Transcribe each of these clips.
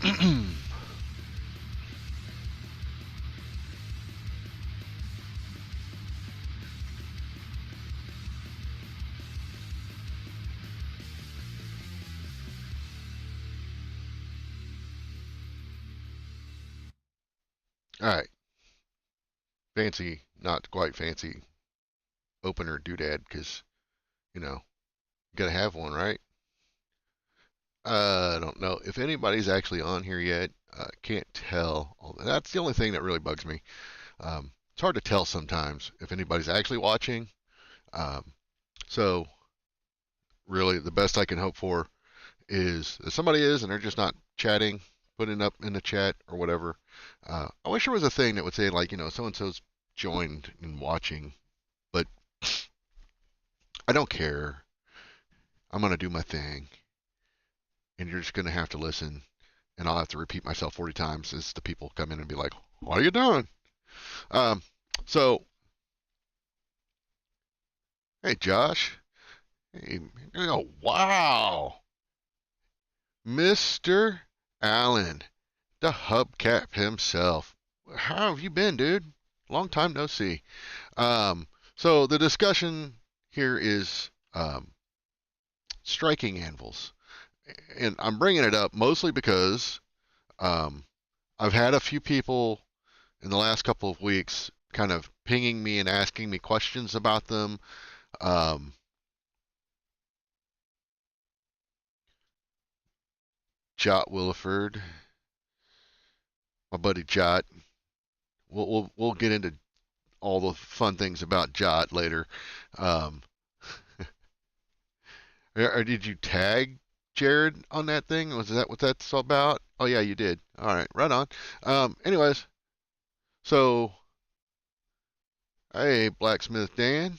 All right, fancy, not quite fancy opener doodad, because you know you gotta have one, right? I don't know if anybody's actually on here yet. Can't tell. That's the only thing that really bugs me. It's hard to tell sometimes if anybody's actually watching. Um, so really, the best I can hope for is if somebody is and they're just not chatting, putting up in the chat or whatever. I wish there was a thing that would say like, so and so's joined and watching, but I don't care. I'm gonna do my thing, and you're just gonna have to listen, and I'll have to repeat myself 40 times as the people come in and be like, "What are you doing?" Um, so, hey, Josh. Hey, wow, Mr. Allen, the hubcap himself. How have you been, dude? Long time no see. Um, so the discussion here is striking anvils, and I'm bringing it up mostly because um, I've had a few people in the last couple of weeks kind of pinging me and asking me questions about them. Um, Jot Williford, my buddy Jot. We'll get into all the fun things about Jot later. Um, or did you tag Jared on that thing? Was that what that's all about? Oh yeah, you did. All right, right on. Anyways, so hey, Blacksmith Dan.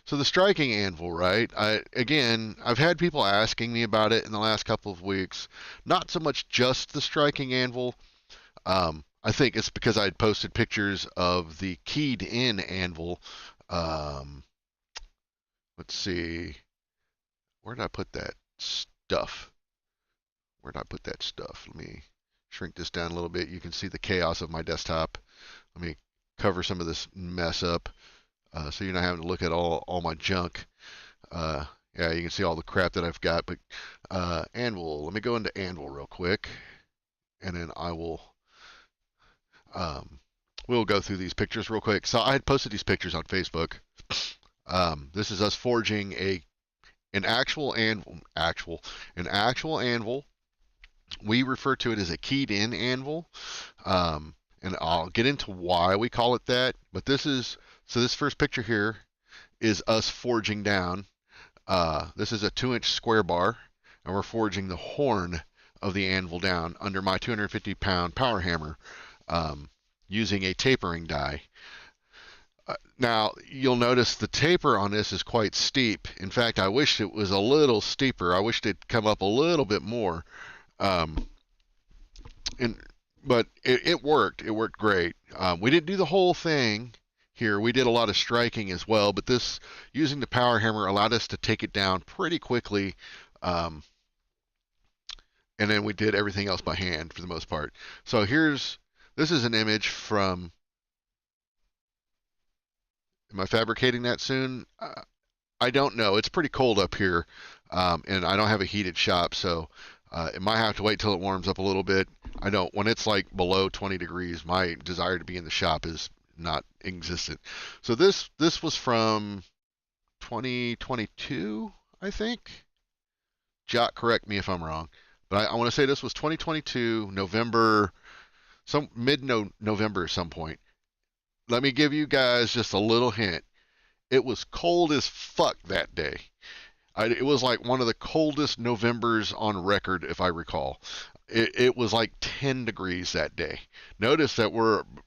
So the striking anvil, right? I've had people asking me about it in the last couple of weeks. Not so much just the striking anvil. I think it's because I'd posted pictures of the keyed in anvil. Um, let's see, where did I put that stuff? Where did I put that stuff? Let me shrink this down a little bit. You can see the chaos of my desktop. Let me cover some of this mess up so you're not having to look at all my junk. Uh, yeah, you can see all the crap that I've got. But Anvil, let me go into Anvil real quick, and then I will we'll go through these pictures real quick. So I had posted these pictures on Facebook. This is us forging an actual anvil. We refer to it as a keyed in anvil. And I'll get into why we call it that. But this first picture here is us forging down. This is a 2-inch square bar, and we're forging the horn of the anvil down under my 250-pound power hammer using a tapering die. Now, you'll notice the taper on this is quite steep. In fact, I wish it was a little steeper. I wish it'd come up a little bit more. Um, and but it worked. It worked great. We didn't do the whole thing here. We did a lot of striking as well, but this using the power hammer allowed us to take it down pretty quickly. And then we did everything else by hand for the most part. So this is an image from. Am I fabricating that soon? I don't know. It's pretty cold up here, and I don't have a heated shop, so it might have to wait till it warms up a little bit. I don't. When it's like below 20 degrees, my desire to be in the shop is not existent. So this was from 2022, I think. Jot, correct me if I'm wrong, but I want to say this was 2022 November, some mid November at some point. Let me give you guys just a little hint. It was cold as fuck that day. It was like one of the coldest Novembers on record, if I recall. It was like 10 degrees that day. Notice that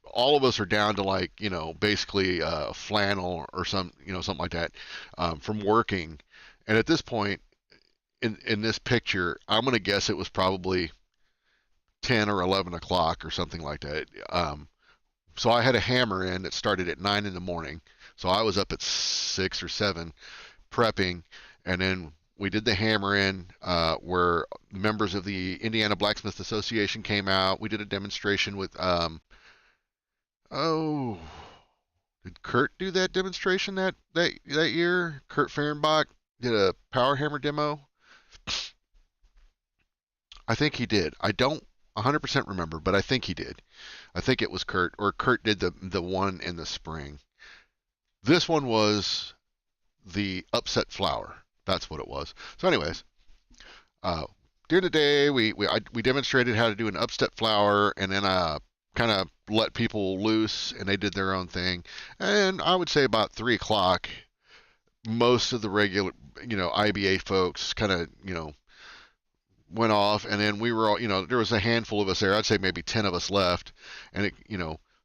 all of us are down to like, basically flannel or something like that from working. And at this point in this picture, I'm going to guess it was probably 10 or 11 o'clock or something like that. So I had a hammer in that started at 9 in the morning. So I was up at 6 or 7 prepping, and then we did the hammer in where members of the Indiana Blacksmith Association came out. We did a demonstration with oh, did Kurt do that demonstration that year? Kurt Fehrenbach did a power hammer demo. I think he did. I don't 100% remember, but I think he did. I think it was Kurt, or Kurt did the one in the spring. This one was the upset flower. That's what it was. So, anyways, during the day, we demonstrated how to do an upset flower, and then kind of let people loose, and they did their own thing. And I would say about 3 o'clock, most of the regular, IBA folks kind of, went off, and then we were all, there was a handful of us there. I'd say maybe 10 of us left, and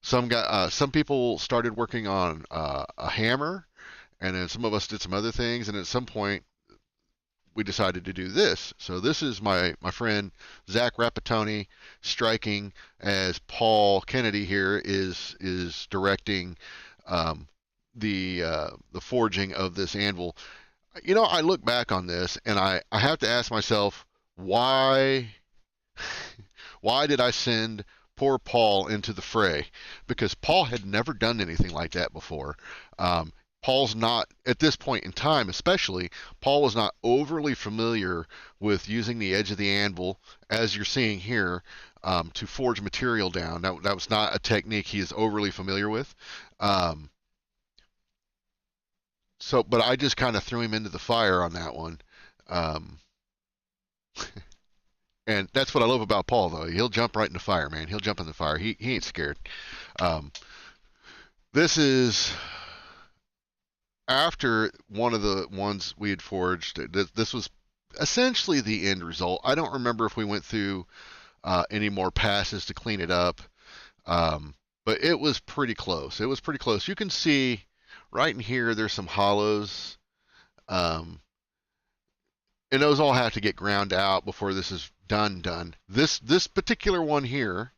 some people started working on a hammer, and then some of us did some other things, and at some point we decided to do this. So this is my friend Zach Rapatoni striking, as Paul Kennedy here is directing the forging of this anvil. I look back on this and I have to ask myself, why did I send poor Paul into the fray? Because Paul had never done anything like that before. Paul's not, at this point in time especially, Paul was not overly familiar with using the edge of the anvil, as you're seeing here, to forge material down. That was not a technique he is overly familiar with. But I just kind of threw him into the fire on that one. And that's what I love about Paul, though. He'll jump right in the fire, man. He'll jump in the fire. He ain't scared. This is after one of the ones we had forged. This was essentially the end result. I don't remember if we went through any more passes to clean it up, but it was pretty close. It was pretty close. You can see right in here there's some hollows, and those all have to get ground out before this is done. This particular one here,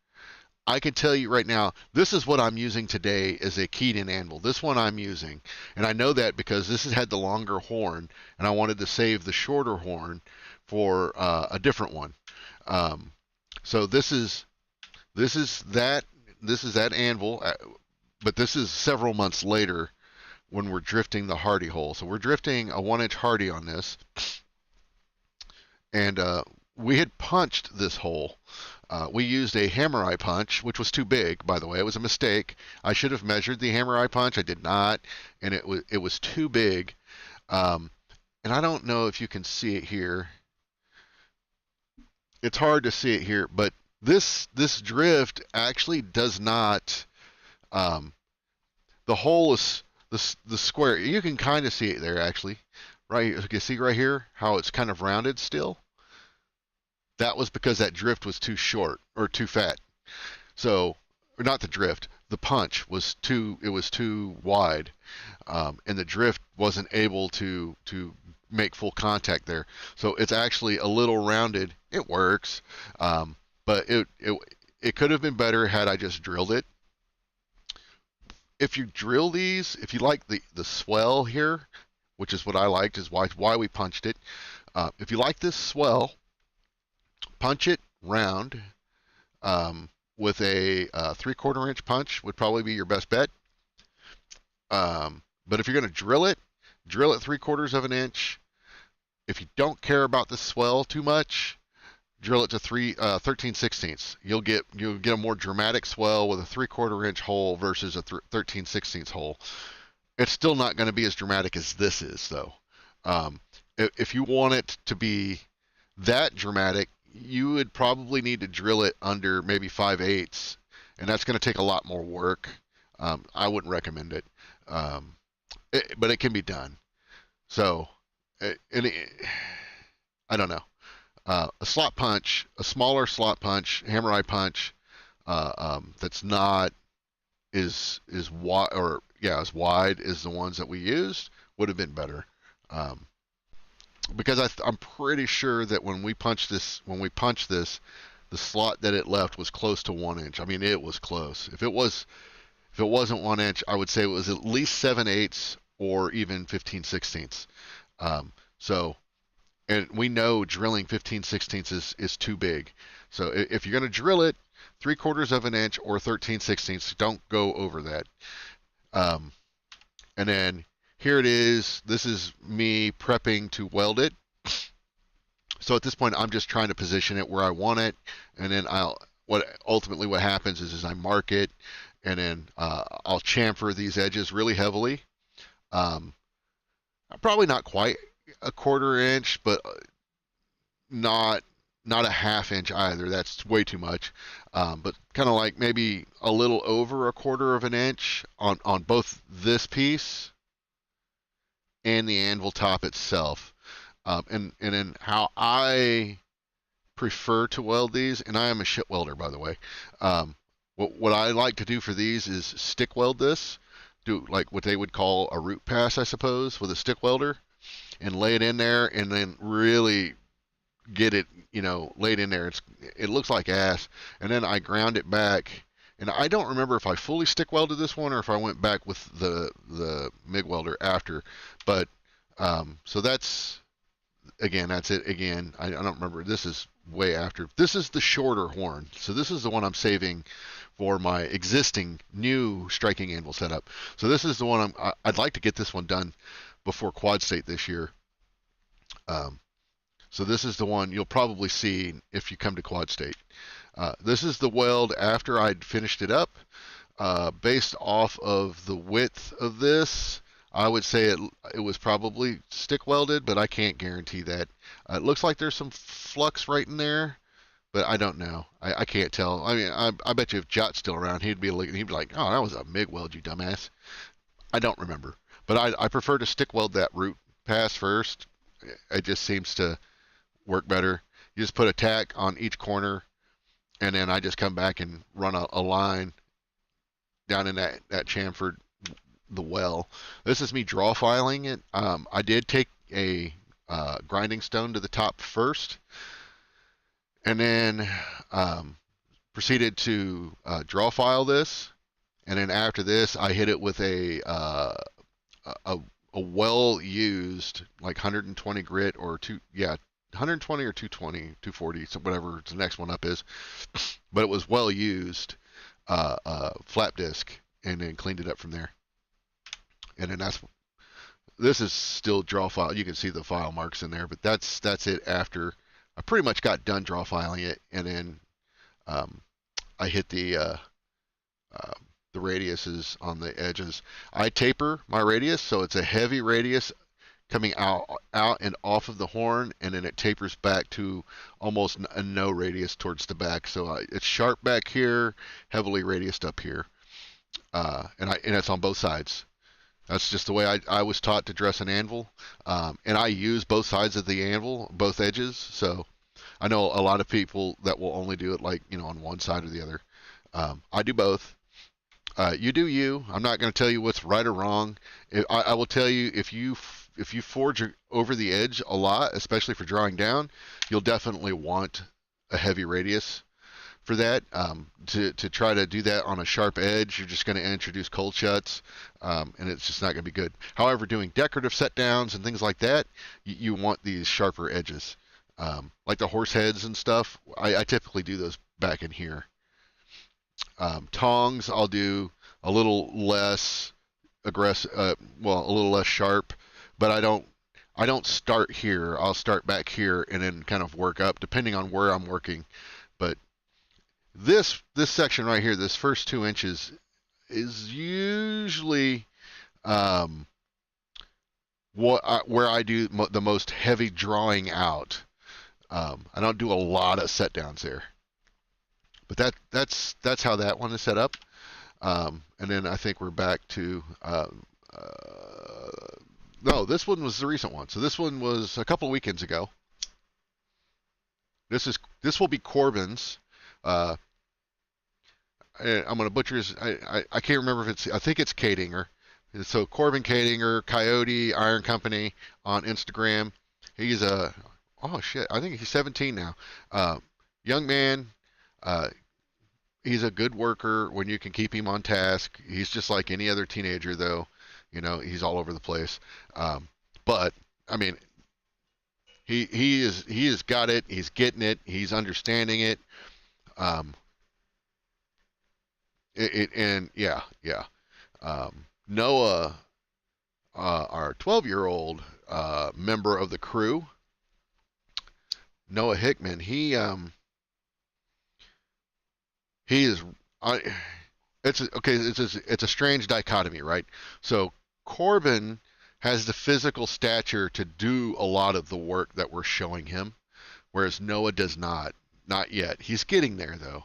I can tell you right now, this is what I'm using today as a keyed-in anvil. This one I'm using, and I know that because this has had the longer horn, and I wanted to save the shorter horn for a different one. So this is that anvil, but this is several months later when we're drifting the Hardy hole. So we're drifting a 1-inch Hardy on this, and we had punched this hole. We used a hammer eye punch, which was too big, by the way. It was a mistake. I should have measured the hammer eye punch. I did not, and it was too big. And I don't know if you can see it here. It's hard to see it here, but this drift actually does not. The hole is the square. You can kind of see it there, actually. Right here. You can see right here how it's kind of rounded still. That was because that drift was too short or too fat. So, or not the drift, the punch was too wide, and the drift wasn't able to make full contact there. So it's actually a little rounded. It works, but it could have been better had I just drilled it. If you drill these, if you like the swell here, which is what I liked, is why we punched it. If you like this swell, punch it round with a 3/4 inch punch would probably be your best bet. But if you're going to drill it 3/4 of an inch. If you don't care about the swell too much, drill it to 13/16. You'll get a more dramatic swell with a 3/4 inch hole versus a 13/16 hole. It's still not going to be as dramatic as this is, though. If you want it to be that dramatic, you would probably need to drill it under maybe 5/8, and that's going to take a lot more work. I wouldn't recommend it, but it can be done. So, I don't know. A slot punch, a smaller slot punch, hammer eye punch, that's not as wide, or as wide as the ones that we used, would have been better. Because I'm pretty sure that when we punched this, the slot that it left was close to 1 inch. I mean, it was close. If it wasn't 1 inch, I would say it was at least 7/8 or even 15/16. So and we know drilling 15/16 is too big. So if you're going to drill it 3/4 of an inch or 13/16, don't go over that. Um, and then here it is. This is me prepping to weld it. So at this point, I'm just trying to position it where I want it, and then what happens is I mark it, and then I'll chamfer these edges really heavily. Um, Probably not quite a 1/4 inch, but not not a 1/2 inch either. That's way too much. But kind of like maybe a little over a 1/4 of an inch on both this piece and the anvil top itself. And then how I prefer to weld these, and I am a shit welder, by the way. What I like to do for these is stick weld this, do like what they would call a root pass, I suppose, with a stick welder, and lay it in there, and then really get it, laid in there. It looks like ass, and then I ground it back. And I don't remember if I fully stick welded this one or if I went back with the MIG welder after, but so that's it again. I don't remember. This is way after. This is the shorter horn. So this is the one I'm saving for my existing new striking anvil setup. So this is the one I'd like to get this one done before Quad State this year. So this is the one you'll probably see if you come to Quad State. This is the weld after I'd finished it up. Based off of the width of this, I would say it was probably stick welded, but I can't guarantee that. It looks like there's some flux right in there, but I don't know. I can't tell. I mean, I bet you if Jot's still around, he'd be like, oh, that was a MIG weld, you dumbass. I don't remember, but I prefer to stick weld that root pass first. It just seems to work better. You just put a tack on each corner, and then I just come back and run a line down in that chamfered the well. This is me draw filing it. I did take a grinding stone to the top first, and then proceeded to draw file this. And then after this, I hit it with a well used like 120 grit or 120 or 220, 240, so whatever the next one up is. But it was well used flap disc, and then cleaned it up from there. And then this is still draw file. You can see the file marks in there, but that's it after I pretty much got done draw filing it, and then I hit the radiuses on the edges. I taper my radius, so it's a heavy radius coming out and off of the horn, and then it tapers back to almost a no radius towards the back. So it's sharp back here, heavily radiused up here, and it's on both sides. That's just the way I was taught to dress an anvil, and I use both sides of the anvil, both edges. So I know a lot of people that will only do it like on one side or the other. I do both. You do you. I'm not going to tell you what's right or wrong. I will tell you if you forge over the edge a lot, especially for drawing down, you'll definitely want a heavy radius for that. To try to do that on a sharp edge, you're just going to introduce cold shuts, and it's just not going to be good. However, doing decorative set downs and things like that, you want these sharper edges. Like the horse heads and stuff, I typically do those back in here. Tongs, I'll do a little less aggressive, a little less sharp, but I don't start here. I'll start back here and then kind of work up depending on where I'm working. But this section right here, this first 2 inches, is usually where I do the most heavy drawing out. I don't do a lot of set downs there. But that's how that one is set up. And then I think we're back to no, this one was the recent one. So this one was a couple of weekends ago. This will be Corbin's. I'm gonna butcher his. I can't remember if I think it's Kadinger. So Corbin Kadinger, Coyote Iron Company on Instagram. He's oh shit, I think he's 17 now. Young man. He's a good worker when you can keep him on task. He's just like any other teenager, though. He's all over the place. But I mean, He has got it. He's getting it. He's understanding it. Um, and yeah. Noah, our 12-year-old member of the crew, Noah Hickman, he is. I, okay. It's a strange dichotomy, right? So Corbin has the physical stature to do a lot of the work that we're showing him, whereas Noah does not. Not yet. He's getting there though.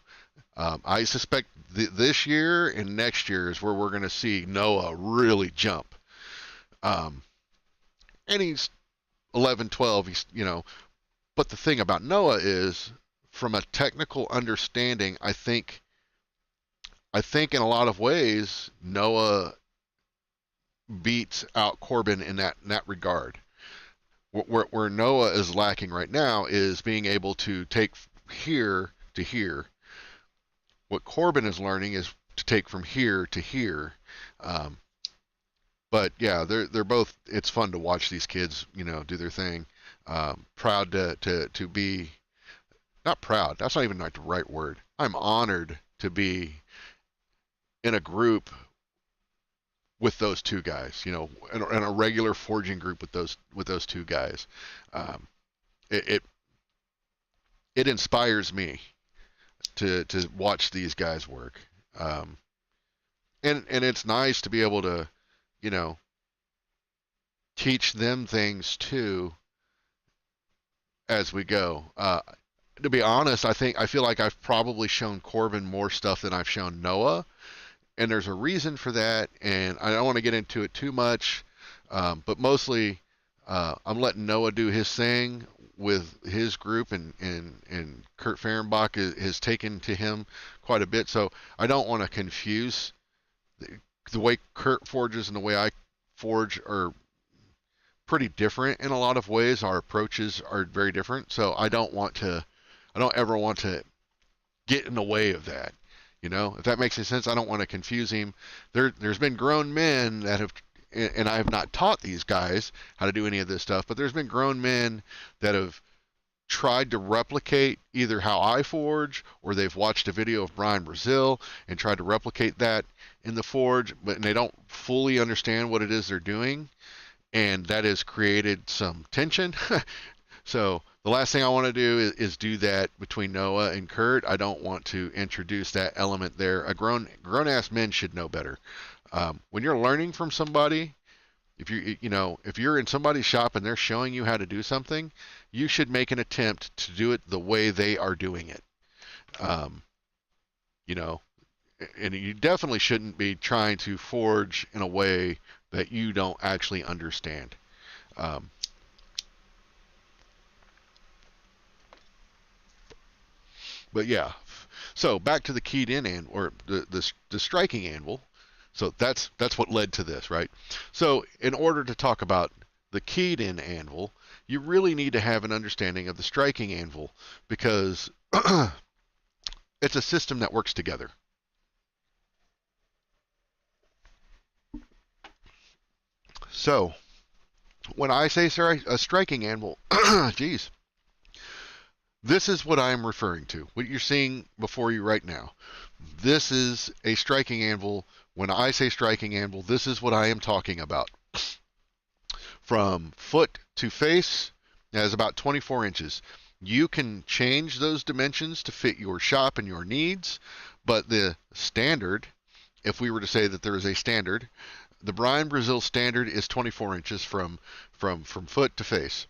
I suspect this year and next year is where we're going to see Noah really jump. Um, and he's 11, 12. But the thing about Noah is, from a technical understanding, I think in a lot of ways Noah beats out Corbin in that regard. Where Noah is lacking right now is being able to take here to here. What Corbin is learning is to take from here to here. Um, but yeah, they're both. It's fun to watch these kids, do their thing. Proud to be, not proud. That's not even like the right word. I'm honored to be in a group with those two guys. In a regular forging group with those two guys. Um, it, it it inspires me to watch these guys work. Um, and it's nice to be able to, you know, teach them things too as we go. To be honest, I feel like I've probably shown Corbin more stuff than I've shown Noah, and there's a reason for that. And I don't want to get into it too much, but mostly I'm letting Noah do his thing with his group, and Kurt Fehrenbach has taken to him quite a bit. So I don't want to confuse the way Kurt forges and the way I forge are pretty different in a lot of ways. Our approaches are very different. So I don't ever want to get in the way of that. If that makes any sense, I don't want to confuse him. There's been grown men that have, and I have not taught these guys how to do any of this stuff, but there's been grown men that have tried to replicate either how I forge, or they've watched a video of Brian Brazil and tried to replicate that in the forge, but they don't fully understand what it is they're doing, and that has created some tension. So the last thing I want to do is do that between Noah and Kurt. I don't want to introduce that element there. A grown ass men should know better. When you're learning from somebody, if you're in somebody's shop and they're showing you how to do something, you should make an attempt to do it the way they are doing it. Um, you know, and you definitely shouldn't be trying to forge in a way that you don't actually understand. Um, but yeah, so back to the keyed in or the striking anvil. So that's what led to this, right? So in order to talk about the keyed in anvil, you really need to have an understanding of the striking anvil, because it's a system that works together. So when I say a striking anvil, geez, this is what I am referring to. What you're seeing before you right now. This is a striking anvil. When I say striking anvil, this is what I am talking about. From foot to face, that is about 24 inches. You can change those dimensions to fit your shop and your needs, but the standard, if we were to say that there is a standard, the Brian Brazil standard is 24 inches from foot to face.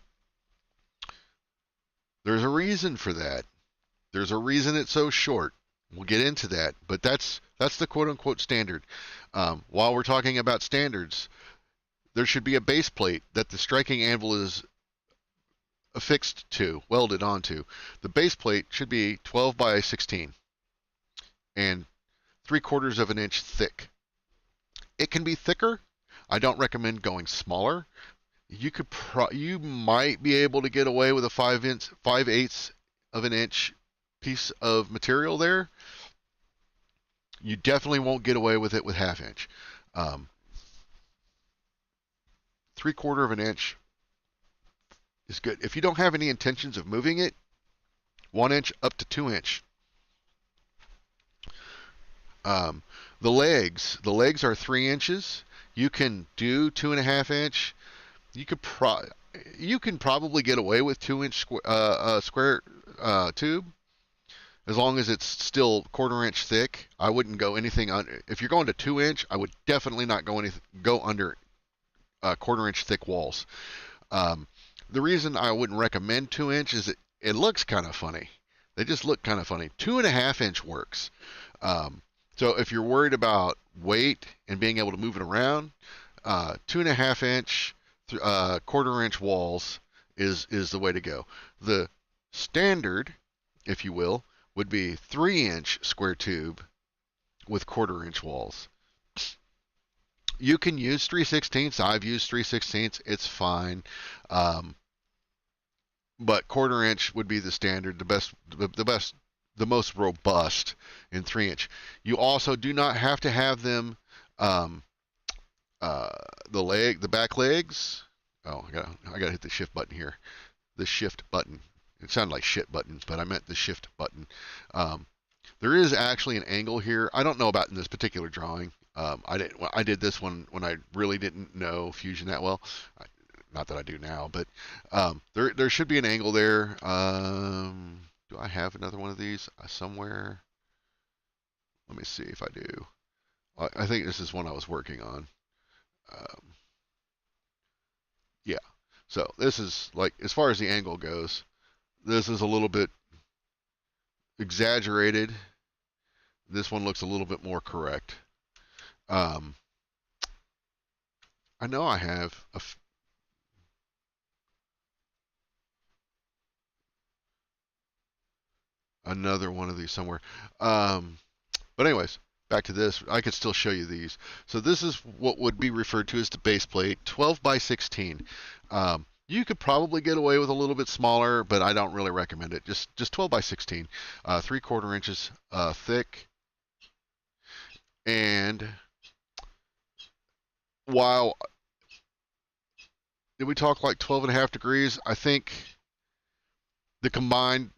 There's a reason for that. There's a reason it's so short. We'll get into that, but that's the quote unquote standard. While we're talking about standards, there should be a base plate that the striking anvil is affixed to, welded onto. The base plate should be 12 by 16 and 3/4 of an inch thick. It can be thicker. I don't recommend going smaller. You might be able to get away with a 5/8 of an inch piece of material there. You definitely won't get away with it with 1/2 inch. 3/4 of an inch is good. If you don't have any intentions of moving it, 1 inch up to 2 inch. Um, the legs are 3 inches. You can do 2.5 inch. You could you can probably get away with 2 inch square tube as long as it's still 1/4 inch thick. I wouldn't go anything under. If you're going to 2 inch, I would definitely not go under 1/4 inch thick walls. Um, the reason I wouldn't recommend 2 inch is it looks kind of funny. They just look kind of funny. 2.5 inch works. Um, so if you're worried about weight and being able to move it around, 2.5 inch, 1/4 inch walls is the way to go. The standard, if you will, would be 3 inch square tube with 1/4 inch walls. You can use 3/16. I've used 3/16. It's fine. Um, but 1/4 inch would be the standard, the most robust in 3 inch. You also do not have to have them, um, the back legs. Oh, I got to hit the shift button here. The shift button. It sounded like shit buttons, but I meant the shift button. Um, there is actually an angle here. I don't know about in this particular drawing. I did this one when I really didn't know Fusion that well. Not that I do now, but there should be an angle there. Do I have another one of these somewhere? Let me see if I do. I think this is one I was working on. Yeah. So this is like, as far as the angle goes, this is a little bit exaggerated. This one looks a little bit more correct. I know I have another one of these somewhere. But anyways, back to this. I could still show you these. So this is what would be referred to as the base plate, 12 by 16. You could probably get away with a little bit smaller, but I don't really recommend it. Just 12 by 16, 3/4 inches thick. And while did we talk like 12.5 degrees? I think the combined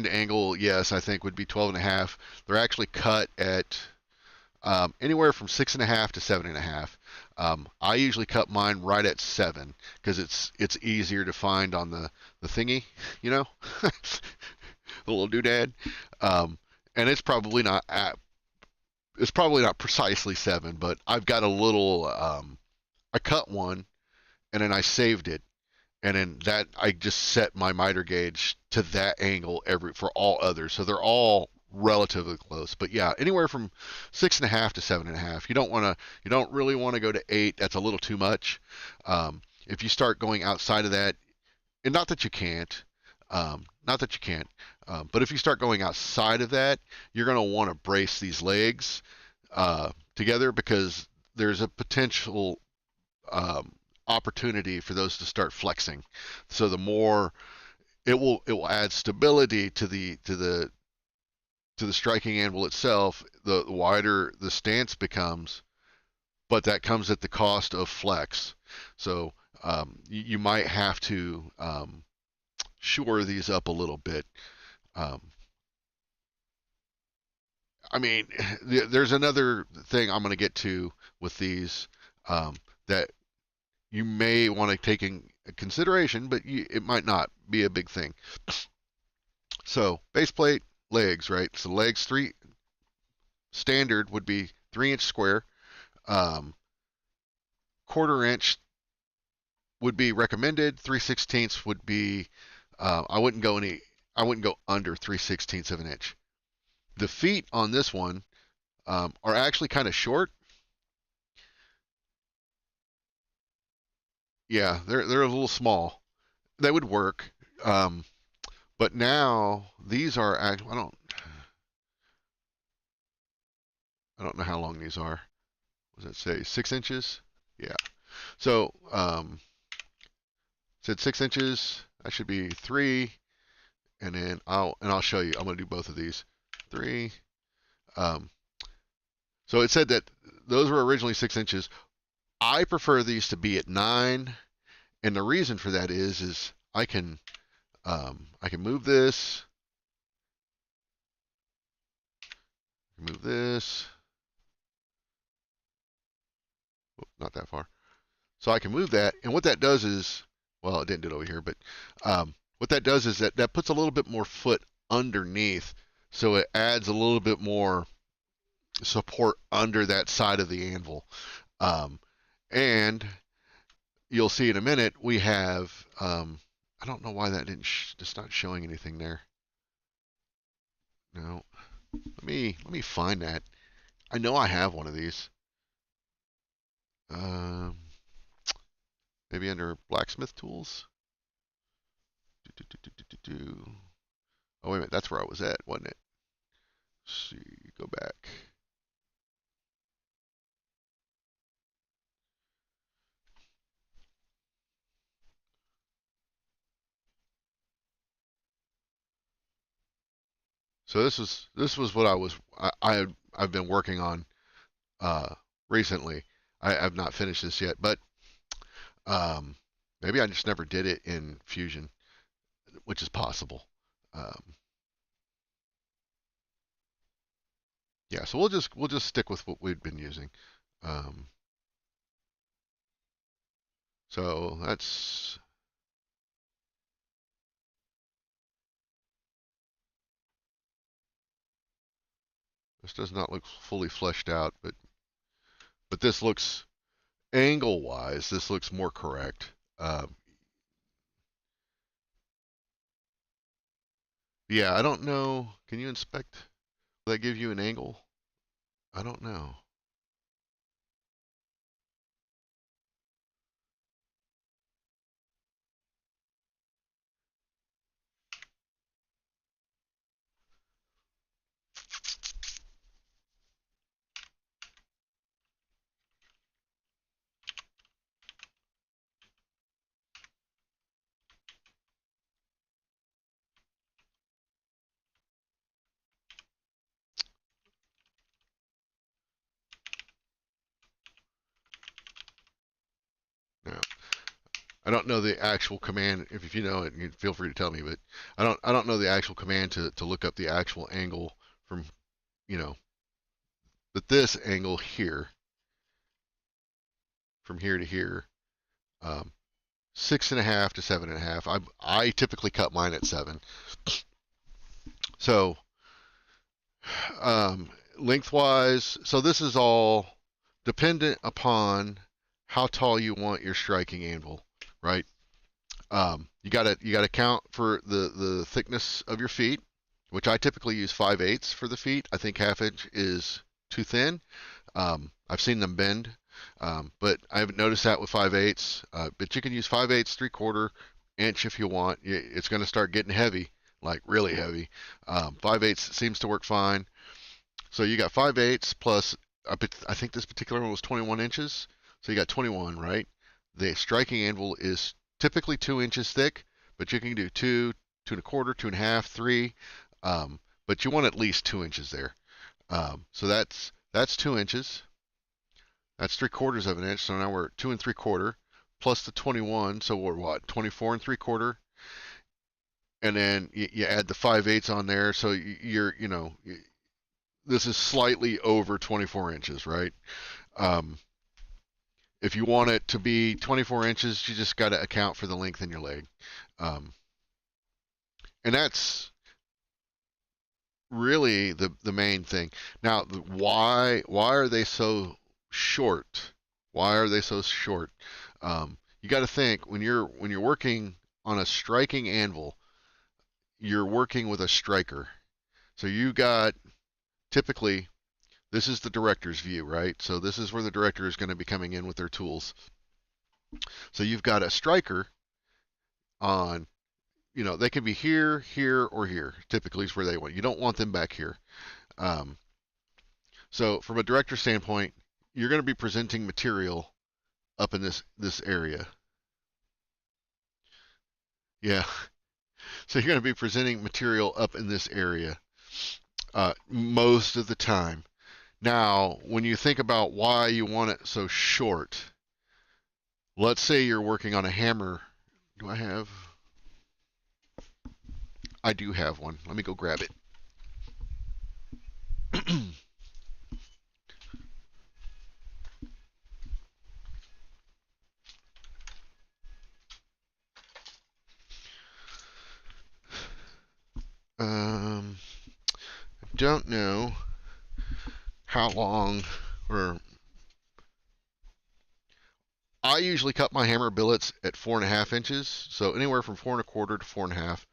angle, yes, I think would be 12.5. They're actually cut at anywhere from 6.5 to 7.5. I usually cut mine right at 7 because it's easier to find on the thingy, you know, the little doodad. And it's probably not precisely 7, but I've got a little. I cut one and then I saved it, and then that I just set my miter gauge to that angle for all others, so they're all relatively close. But yeah, anywhere from 6.5 to 7.5. You don't really want to go to 8. That's a little too much. If you start going outside of that, and not that you can't, but if you start going outside of that, you're going to want to brace these legs together because there's a potential opportunity for those to start flexing. So the more it will add stability to the striking anvil itself, the wider the stance becomes, but that comes at the cost of flex. So you might have to shore these up a little bit. I mean, there's another thing I'm going to get to with these that you may want to take in consideration, but it might not be a big thing. So base plate, legs, right? So legs, standard would be 3-inch square. 1/4 inch would be recommended. 3/16 would be. I wouldn't go under 3/16 of an inch. The feet on this one are actually kind of short. Yeah, they're a little small. They would work, but now these are actually. I don't know how long these are. What does it say? 6 inches? Yeah. So said 6 inches. That should be 3, and then I'll show you. I'm going to do both of these. 3. So it said that those were originally 6 inches. I prefer these to be at 9, and the reason for that is I can move this, move this. Oh, not that far. So I can move that, and what that does is, well, it didn't do it over here, but what that does is that puts a little bit more foot underneath, so it adds a little bit more support under that side of the anvil. And you'll see in a minute we have, I don't know why that didn't, it's not showing anything there. No, let me find that. I know I have one of these. Um, Maybe under blacksmith tools. Oh wait a minute, that's where I was at, wasn't it? Let's see, go back. So this was what I've been working on recently. I've not finished this yet, but um, maybe I just never did it in Fusion, which is possible. Um, yeah, so we'll just stick with what we've been using. Um, so that's this does not look fully fleshed out, but this looks angle wise, this looks more correct. Yeah, I don't know. Can you inspect? Will that give you an angle? I don't know. No. I don't know the actual command. If you know it, you feel free to tell me. But I don't know the actual command to look up the actual angle from you know. But this angle here, from here to here, um, 6.5 to 7.5. I typically cut mine at 7. So um, lengthwise, so this is all dependent upon how tall you want your striking anvil, right? You gotta count for the thickness of your feet, which I typically use 5/8 for the feet. I think half inch is too thin. I've seen them bend, but I haven't noticed that with 5/8. But you can use 5/8, 3/4 inch if you want. It's going to start getting heavy, like really heavy. 5/8 seems to work fine. So you got 5/8 plus, I think this particular one was 21 inches. So you got 21, right? The striking anvil is typically 2 inches thick, but you can do 2, 2.25, 2.5, 3. But you want at least 2 inches there. So that's 2 inches. That's 3/4 of an inch. So now we're at 2 3/4 plus the 21. So we're what? 24 3/4. And then you add the 5/8 on there. So this is slightly over 24 inches, right? Um, if you want it to be 24 inches, you just got to account for the length in your leg. Um, and that's really the main thing. Now, why are they so short? Why are they so short? You got to think when you're working on a striking anvil, you're working with a striker. So you got typically this is the director's view, right? So this is where the director is going to be coming in with their tools. So you've got a striker on, they can be here, here, or here. Typically is where they want. You don't want them back here. Um, so from a director standpoint, you're going to be presenting material up in this area. Yeah. So you're going to be presenting material up in this area most of the time. Now, when you think about why you want it so short, let's say you're working on a hammer. Do I have? I do have one. Let me go grab it. Don't know how long, or I usually cut my hammer billets at 4.5 inches, so anywhere from 4 1/4 to 4.5.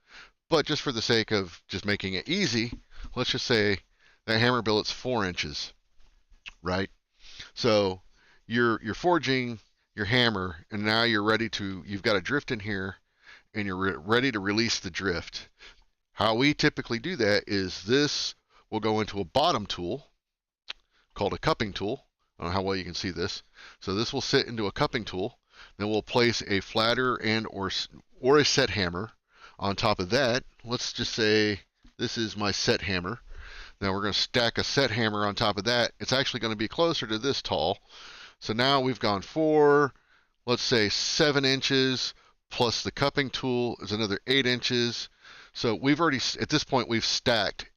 But just for the sake of just making it easy, let's just say that hammer billet's 4 inches, right? So you're forging your hammer, and now you've got a drift in here, and you're ready to release the drift. How we typically do that is this will go into a bottom tool called a cupping tool. I don't know how well you can see this. So this will sit into a cupping tool. Then we'll place a flatter and or a set hammer on top of that. Let's just say this is my set hammer. Now we're going to stack a set hammer on top of that. It's actually going to be closer to this tall. So now we've gone 4, let's say 7 inches, plus the cupping tool is another 8 inches. So we've already, at this point, we've stacked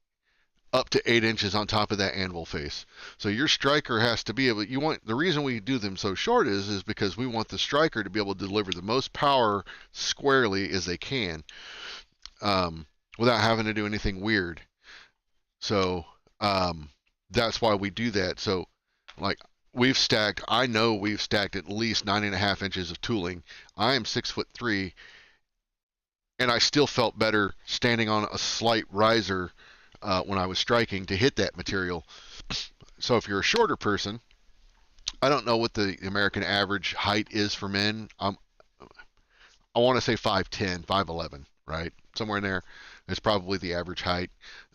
up to 8 inches on top of that anvil face. So your striker has to be able, the reason we do them so short is because we want the striker to be able to deliver the most power squarely as they can, without having to do anything weird. So that's why we do that. So like I know we've stacked at least 9.5 inches of tooling. I am 6'3", and I still felt better standing on a slight riser when I was striking to hit that material. So if you're a shorter person, I don't know what the American average height is for men. I want to say 5'10", 5'11", right? Somewhere in there is probably the average height.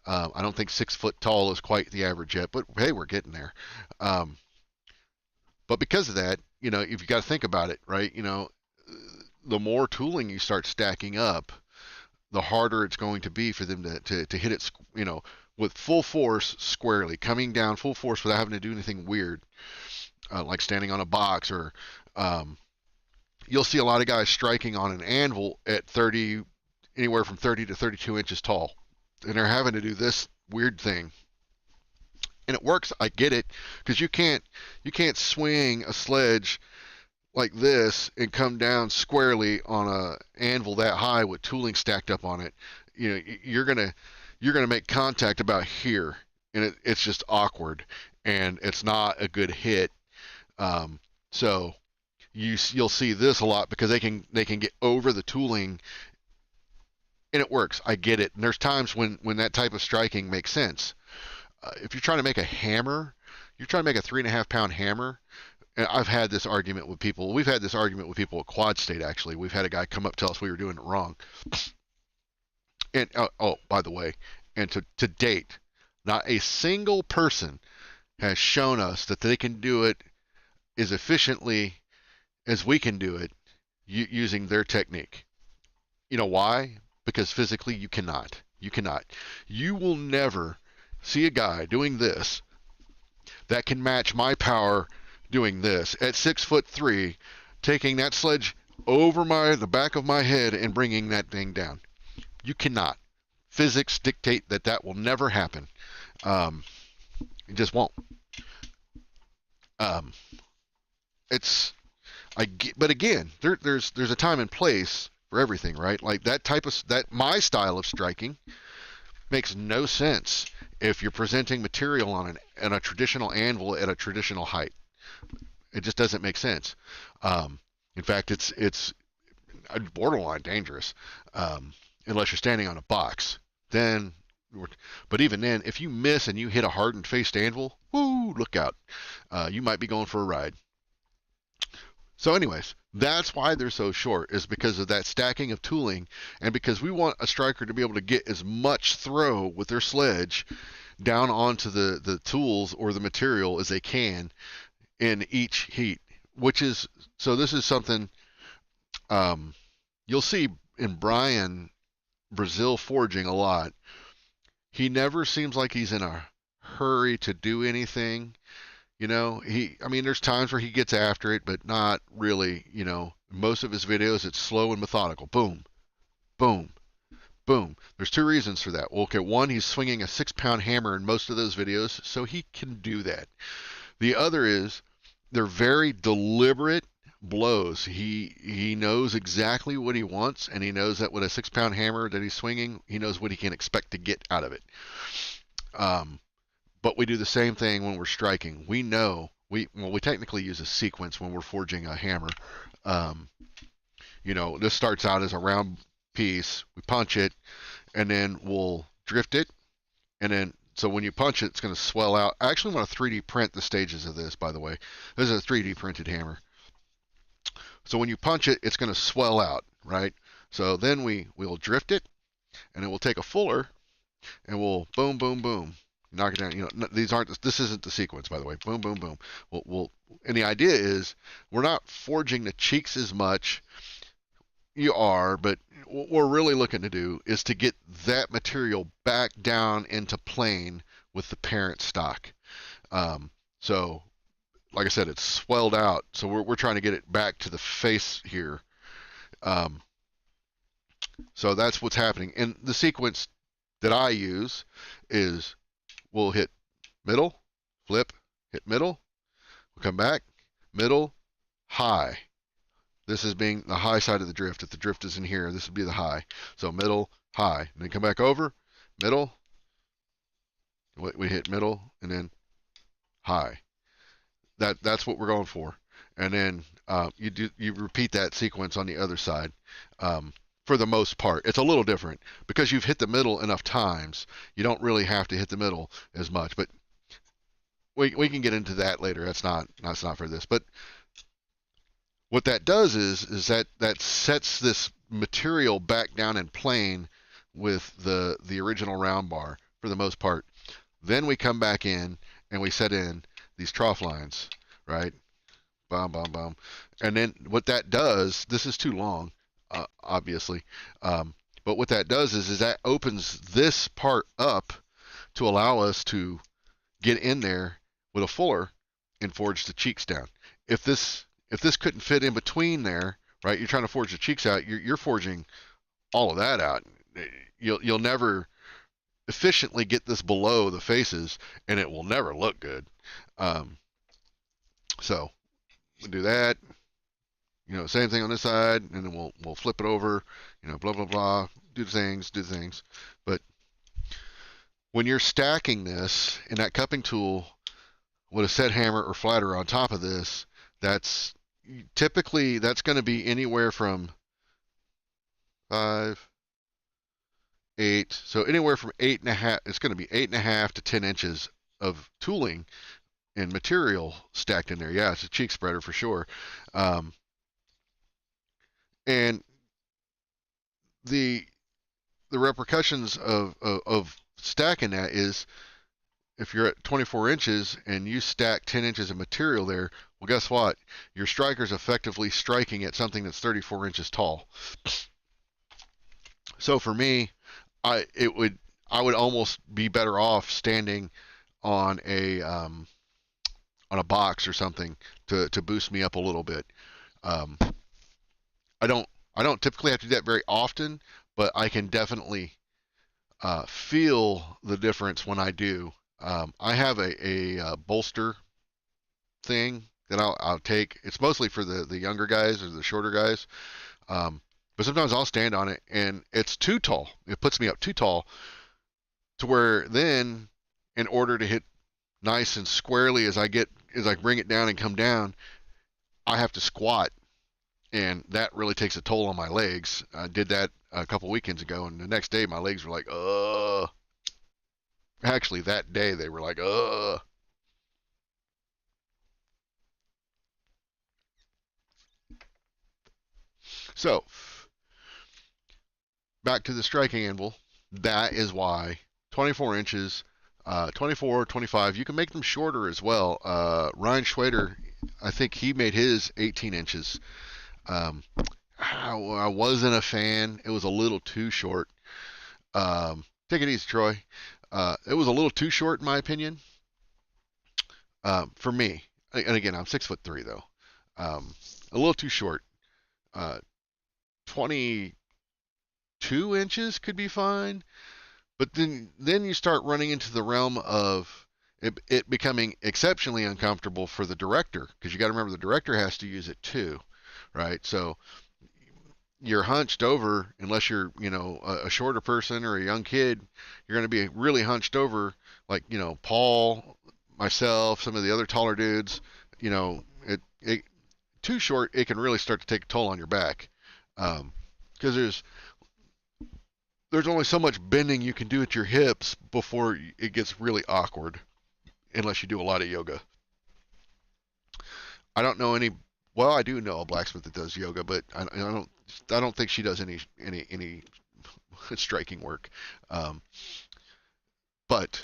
I don't think 6 foot tall is quite the average yet, but hey, we're getting there. But because of that, if you got to think about it, right? The more tooling you start stacking up, the harder it's going to be for them to hit it, with full force squarely, coming down full force without having to do anything weird, like standing on a box, or you'll see a lot of guys striking on an anvil at anywhere from 30 to 32 inches tall, and they're having to do this weird thing. And it works. I get it, because you can't swing a sledge like this and come down squarely on a anvil that high with tooling stacked up on it. You're gonna make contact about here, and it's just awkward, and it's not a good hit. So you'll see this a lot because they can get over the tooling, and it works. I get it. And there's times when that type of striking makes sense. If you're trying to make a hammer, you're trying to make a 3.5 pound hammer. And I've had this argument with people. We've had this argument with people at Quad State, actually. We've had a guy come up tell us we were doing it wrong. And by the way, and to date, not a single person has shown us that they can do it as efficiently as we can do it using their technique. You know why? Because physically you cannot. You cannot. You will never see a guy doing this that can match my power doing this at 6'3", taking that sledge over the back of my head and bringing that thing down. You cannot. Physics dictate that will never happen. It just won't. But again, there's a time and place for everything, right? Like my style of striking makes no sense if you're presenting material on a traditional anvil at a traditional height. It just doesn't make sense. In fact, it's borderline dangerous, unless you're standing on a box. But even then, if you miss and you hit a hardened faced anvil, whoo, look out. You might be going for a ride. So anyways, that's why they're so short, is because of that stacking of tooling, and because we want a striker to be able to get as much throw with their sledge down onto the tools or the material as they can in each heat. So this is something you'll see in Brian Brazil forging a lot. He never seems like he's in a hurry to do anything. There's times where he gets after it, but not really. Most of his videos, it's slow and methodical. Boom, boom, Boom. There's two reasons for that. Well, okay, one, he's swinging a 6-pound hammer in most of those videos, so he can do that. The other is they're very deliberate blows. He knows exactly what he wants, and he knows that with a 6-pound hammer that he's swinging, he knows what he can expect to get out of it. But we do the same thing when we're striking. We know we technically use a sequence when we're forging a hammer. This starts out as a round piece. We punch it, and then we'll drift it, and then so when you punch it, it's going to swell out. I actually want to 3D print the stages of this, by the way. This is a 3D printed hammer. So when you punch it, it's going to swell out, right? So then we'll drift it, and then we'll take a fuller, and we'll boom, boom, boom, knock it down. This isn't the sequence, by the way. Boom, boom, boom. And the idea is we're not forging the cheeks as much. You are, but what we're really looking to do is to get that material back down into plane with the parent stock. So, like I said, it's swelled out. So we're trying to get it back to the face here. So that's what's happening. And the sequence that I use is we'll hit middle, flip, hit middle, we'll come back, middle, high. This is being the high side of the drift. If the drift is in here, this would be the high. So middle, high. And then come back over, middle. We hit middle, and then high. That's what we're going for. And then you repeat that sequence on the other side. For the most part, it's a little different because you've hit the middle enough times. You don't really have to hit the middle as much. But we can get into that later. That's not for this. But what that does is that sets this material back down in plane with the original round bar for the most part. Then we come back in and we set in these trough lines, right? Bum, bum, bum. And then what that does, this is too long, obviously, but what that does is that opens this part up to allow us to get in there with a fuller and forge the cheeks down. If this couldn't fit in between there, right? You're trying to forge the cheeks out. You're forging all of that out. You'll never efficiently get this below the faces, and it will never look good. So we'll do that. Same thing on this side, and then we'll flip it over. Blah blah blah. Do the things. But when you're stacking this in that cupping tool with a set hammer or flatter on top of this, that's going to be anywhere from 5, 8. So anywhere from 8.5. It's going to be 8.5 to 10 inches of tooling and material stacked in there. Yeah, it's a cheek spreader for sure. And the repercussions of stacking that is if you're at 24 inches and you stack 10 inches of material there, well, guess what? Your striker's effectively striking at something that's 34 inches tall. So for me, I would almost be better off standing on a box or something to boost me up a little bit. I don't typically have to do that very often, but I can definitely feel the difference when I do. I have a bolster thing that I'll take. It's mostly for the younger guys or the shorter guys. But sometimes I'll stand on it and it's too tall. It puts me up too tall to where then, in order to hit nice and squarely as I bring it down and come down, I have to squat. And that really takes a toll on my legs. I did that a couple weekends ago, and the next day my legs were like, ugh. Actually, that day they were like, ugh. So, back to the striking anvil. That is why 24 inches, 24, 25, you can make them shorter as well. Ryan Schwader, I think he made his 18 inches. I wasn't a fan. It was a little too short. Take it easy, Troy. It was a little too short in my opinion. For me, and again, I'm 6'3" though. A little too short. 20. 2 inches could be fine. But then you start running into the realm of it becoming exceptionally uncomfortable for the director, because you got to remember the director has to use it too, right? So you're hunched over, unless you're, a shorter person or a young kid, you're going to be really hunched over, like, Paul, myself, some of the other taller dudes. It too short, it can really start to take a toll on your back, because there's only so much bending you can do at your hips before it gets really awkward, unless you do a lot of yoga. I don't know any. Well, I do know a blacksmith that does yoga, but I don't think she does any striking work. Um, but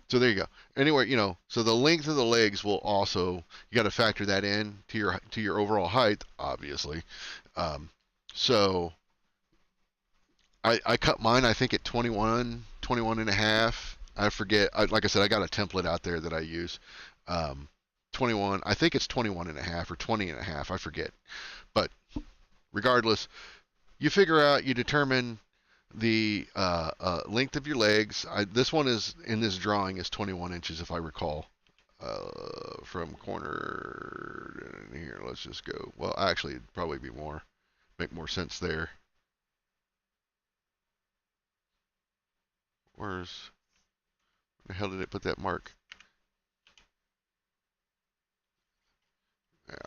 so there you go. Anyway, so the length of the legs will also, you got to factor that in to your overall height, obviously. Um, so I cut mine, I think, at 21 and a half. I forget. Like I said, I got a template out there that I use. Um, 21, I think it's 21 and a half or 20 and a half. I forget. But regardless, you determine the length of your legs. This one is, in this drawing, is 21 inches, if I recall. From corner here, let's just go. Well, actually, it'd probably be more. Make more sense there. Where the hell did it put that mark? Yeah,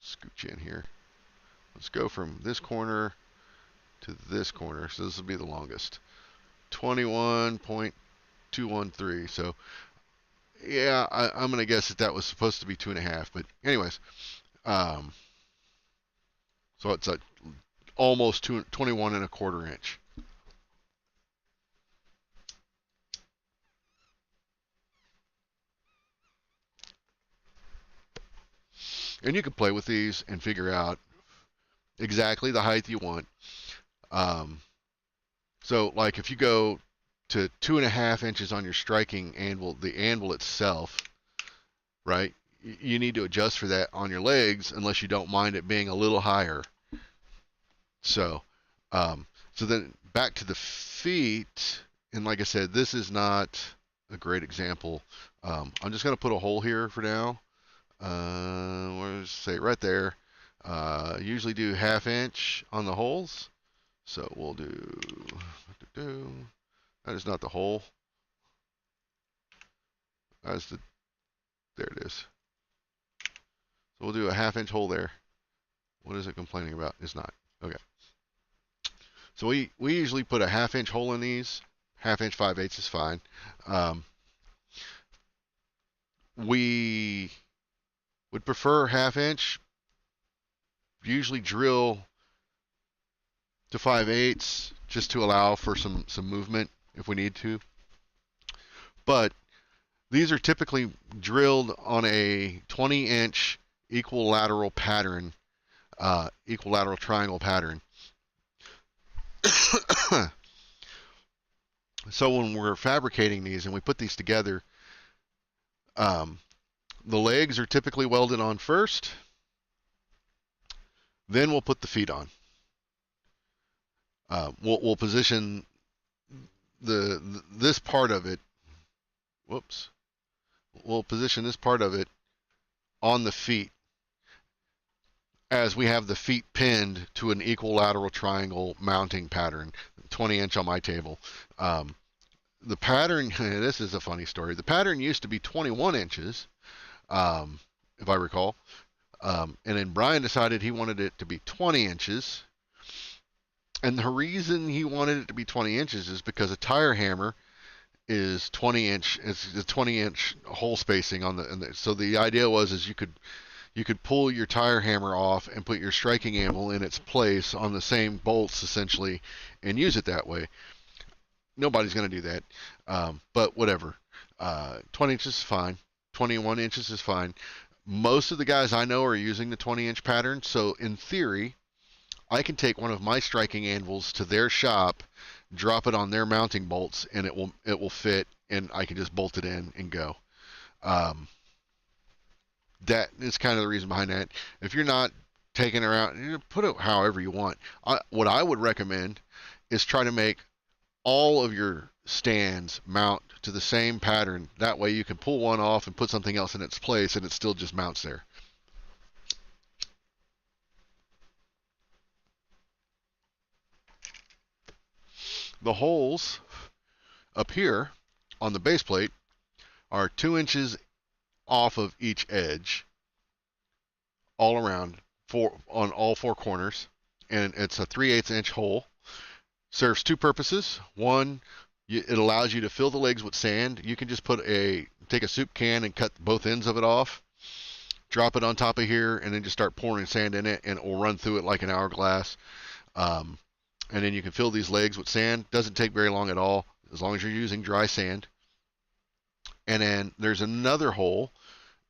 scooch in here. Let's go from this corner to this corner. So this will be the longest. 21.213. So yeah, I'm gonna guess that was supposed to be 2.5, but anyways, um, so it's almost 21 and a quarter inch. And you can play with these and figure out exactly the height you want. Um, so like if you go to 2.5 inches on your striking anvil, the anvil itself, right? You need to adjust for that on your legs, unless you don't mind it being a little higher. So, so then back to the feet, and like I said, this is not a great example. I'm just going to put a hole here for now. We'll say right there. Usually do 1/2 inch on the holes. So we'll do, that is not the hole. That's there it is. So we'll do a 1/2 inch hole there. What is it complaining about? It's not. Okay. So we usually put a 1/2 inch hole in these. 1/2 inch 5/8 is fine. We would prefer 1/2 inch. Usually drill to 5/8 just to allow for some movement if we need to. But these are typically drilled on a 20-inch equilateral pattern, equilateral triangle pattern. So when we're fabricating these and we put these together, the legs are typically welded on first. Then we'll put the feet on. We'll position this part of it. Whoops. We'll position this part of it on the feet, as we have the feet pinned to an equilateral triangle mounting pattern, 20-inch on my table. The pattern, this is a funny story. The pattern used to be 21 inches, if I recall. And then Brian decided he wanted it to be 20 inches. And the reason he wanted it to be 20 inches is because a tire hammer is 20 inch. It's a 20-inch hole spacing on the. So the idea is you could pull your tire hammer off and put your striking anvil in its place on the same bolts essentially, and use it that way. Nobody's going to do that, but whatever. 20 inches is fine. 21 inches is fine. Most of the guys I know are using the 20-inch pattern, so in theory, I can take one of my striking anvils to their shop, drop it on their mounting bolts, and it will fit, and I can just bolt it in and go. That is kind of the reason behind that. If you're not taking her out, put it however you want. What I would recommend is try to make all of your stands mount to the same pattern. That way you can pull one off and put something else in its place and it still just mounts there. The holes up here on the base plate are 2 inches off of each edge, all around, on all 4 corners, and it's a 3/8 inch hole. Serves 2 purposes. One, it allows you to fill the legs with sand. You can just take a soup can and cut both ends of it off, drop it on top of here, and then just start pouring sand in it, and it will run through it like an hourglass. And then you can fill these legs with sand. Doesn't take very long at all, as long as you're using dry sand. And then there's another hole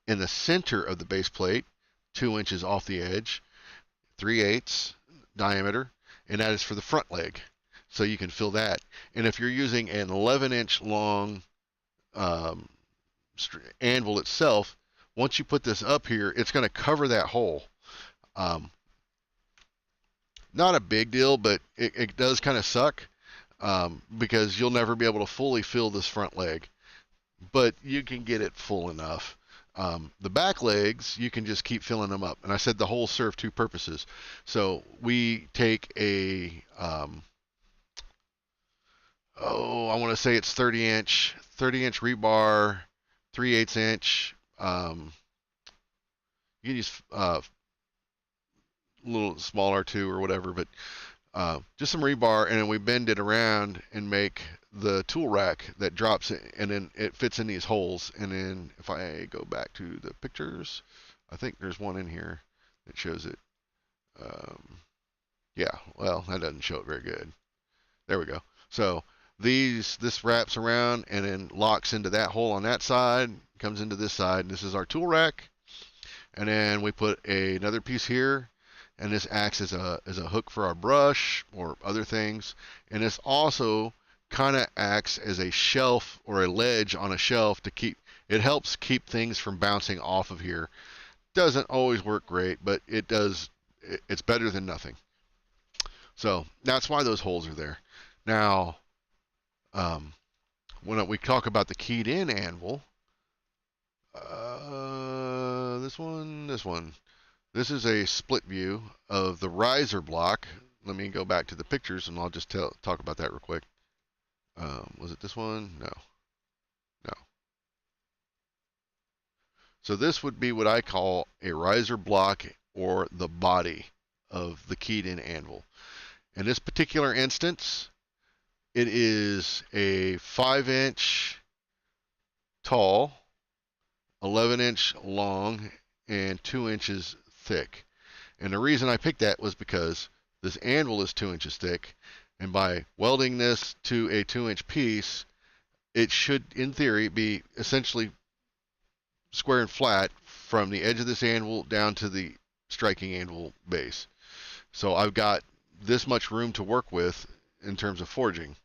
in the center of the base plate, 2 inches off the edge, 3/8 diameter, and that is for the front leg. So you can fill that. And if you're using an 11-inch long anvil itself, once you put this up here, it's going to cover that hole. Not a big deal, but it does kind of suck because you'll never be able to fully fill this front leg. But you can get it full enough. The back legs, you can just keep filling them up. And I said the holes serve 2 purposes. So we take I want to say it's 30-inch rebar, 3/8 inch. You can use a little smaller too or whatever, but just some rebar, and then we bend it around and make the tool rack that drops it, and then it fits in these holes. And then if I go back to the pictures, I think there's one in here that shows it. Yeah, well, that doesn't show it very good. There we go. So this wraps around and then locks into that hole on that side, comes into this side. This is our tool rack. And then we put another piece here, and this acts as a hook for our brush or other things. And this also kind of acts as a shelf or a ledge on a shelf to keep, it helps keep things from bouncing off of here. Doesn't always work great, but it does, it's better than nothing. So that's why those holes are there. Now, when we talk about the keyed in anvil, this one. This is a split view of the riser block. Let me go back to the pictures and I'll just talk about that real quick. Was it this one? No. So this would be what I call a riser block, or the body of the keyed in anvil. In this particular instance, it is a 5-inch tall, 11-inch long, and 2 inches thick. And the reason I picked that was because this anvil is 2 inches thick, and by welding this to a 2-inch piece, it should, in theory, be essentially square and flat from the edge of this anvil down to the striking anvil base. So I've got this much room to work with in terms of forging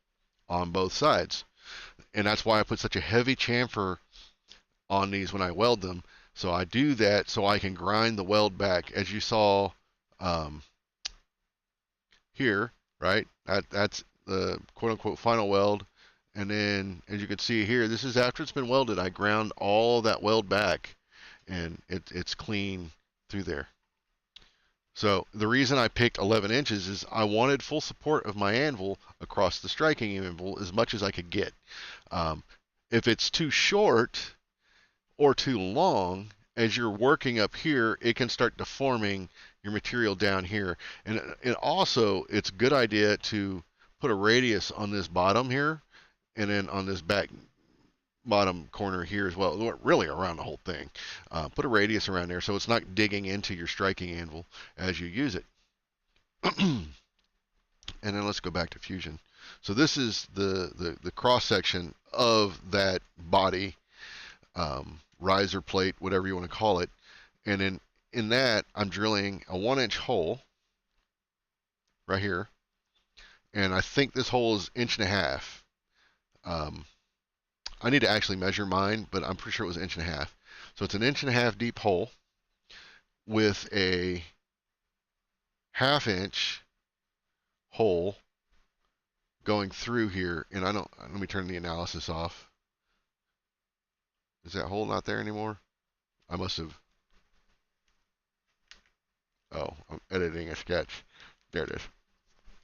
on both sides. And that's why I put such a heavy chamfer on these when I weld them. So I do that so I can grind the weld back, as you saw here, right? That's the quote-unquote final weld. And then, as you can see here, this is after it's been welded. I ground all that weld back, and it's clean through there. So the reason I picked 11 inches is I wanted full support of my anvil across the striking anvil as much as I could get. If it's too short or too long, as you're working up here, it can start deforming your material down here. And also, it's a good idea to put a radius on this bottom here, and then on this back bottom corner here as well, really around the whole thing. Put a radius around there so it's not digging into your striking anvil as you use it. And then let's go back to Fusion. So this is the cross section of that body, riser plate, whatever you want to call it. And then in that, I'm drilling a 1-inch hole right here. And I think this hole is 1.5 inches. I need to actually measure mine, but I'm pretty sure it was 1.5 inches. So it's an 1.5 inch deep hole with a 1/2 inch hole going through here, and I don't. Let me turn the analysis off. Is that hole not there anymore? I must have. Oh, I'm editing a sketch. There it is.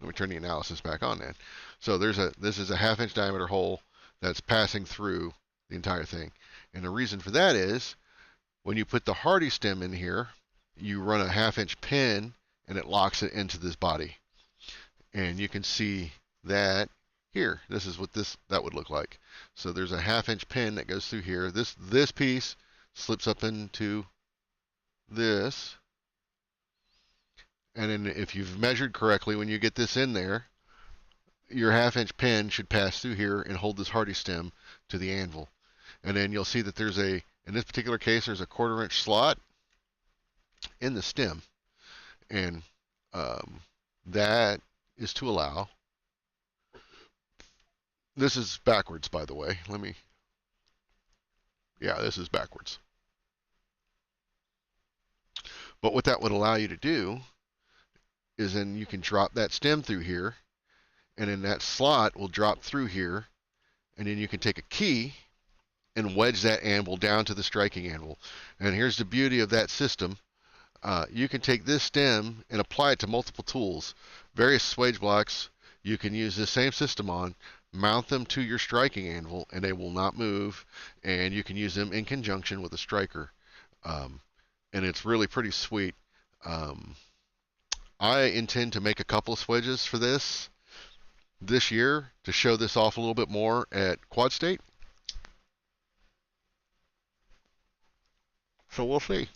Let me turn the analysis back on then. So this is a 1/2 inch diameter hole that's passing through the entire thing. And the reason for that is when you put the hardy stem in here, you run a 1/2 inch pin and it locks it into this body. And you can see that here. This is what that would look like. So there's a 1/2 inch pin that goes through here. This piece slips up into this. And then if you've measured correctly, when you get this in there, your 1/2 inch pin should pass through here and hold this hardy stem to the anvil. And then you'll see that there's in this particular case, there's a 1/4 inch slot in the stem. And that is to allow. This is backwards, by the way. Yeah, this is backwards. But what that would allow you to do is then you can drop that stem through here, and then that slot will drop through here, and then you can take a key and wedge that anvil down to the striking anvil. And here's the beauty of that system. You can take this stem and apply it to multiple tools. Various swage blocks you can use this same system on, mount them to your striking anvil, and they will not move, and you can use them in conjunction with a striker. And it's really pretty sweet. I intend to make a couple of swedges for this year to show this off a little bit more at Quad State. So we'll see.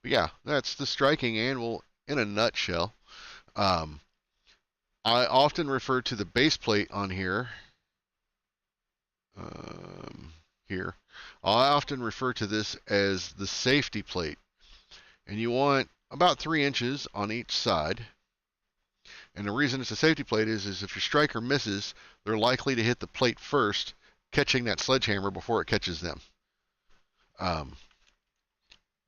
But yeah, that's the striking anvil in a nutshell. I often refer to the base plate on here. I often refer to this as the safety plate. And you want about 3 inches on each side. And the reason it's a safety plate is if your striker misses, they're likely to hit the plate first, catching that sledgehammer before it catches them.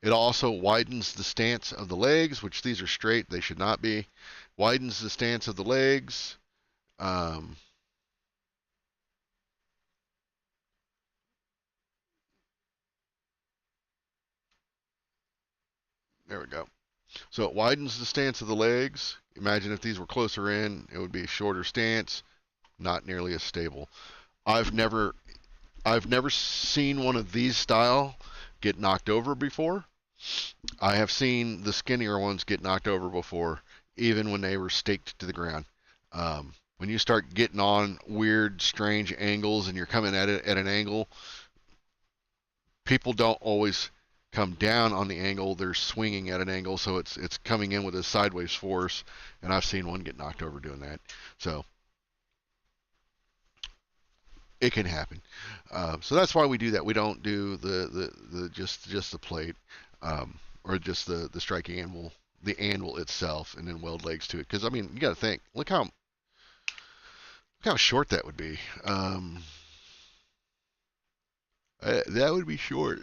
It also widens the stance of the legs, which these are straight, they should not be. Widens the stance of the legs. There we go. So it widens the stance of the legs. Imagine if these were closer in, it would be a shorter stance, not nearly as stable. I've never seen one of these style get knocked over before. I have seen the skinnier ones get knocked over before, even when they were staked to the ground. When you start getting on weird, strange angles and you're coming at it at an angle, people don't always come down on the angle, they're swinging at an angle, so it's coming in with a sideways force, and I've seen one get knocked over doing that. So it can happen. So that's why we do that. We don't do just the plate, or just the striking anvil, the anvil itself, and then weld legs to it. Because I mean, you got to think. Look how short that would be. That would be short.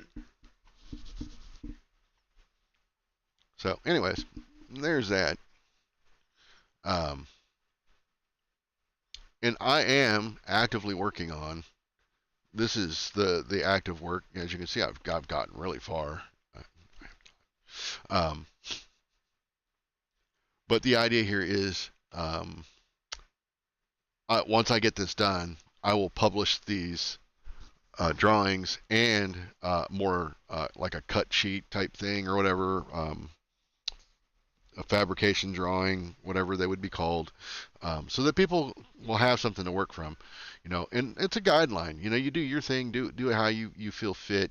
So, anyways, there's that. And I am actively working on. This is the active work. As you can see, I've gotten really far. But the idea here is, once I get this done, I will publish these drawings and more like a cut sheet type thing or whatever, a fabrication drawing, whatever they would be called, so that people will have something to work from, and it's a guideline. You do your thing, do it how you feel fit.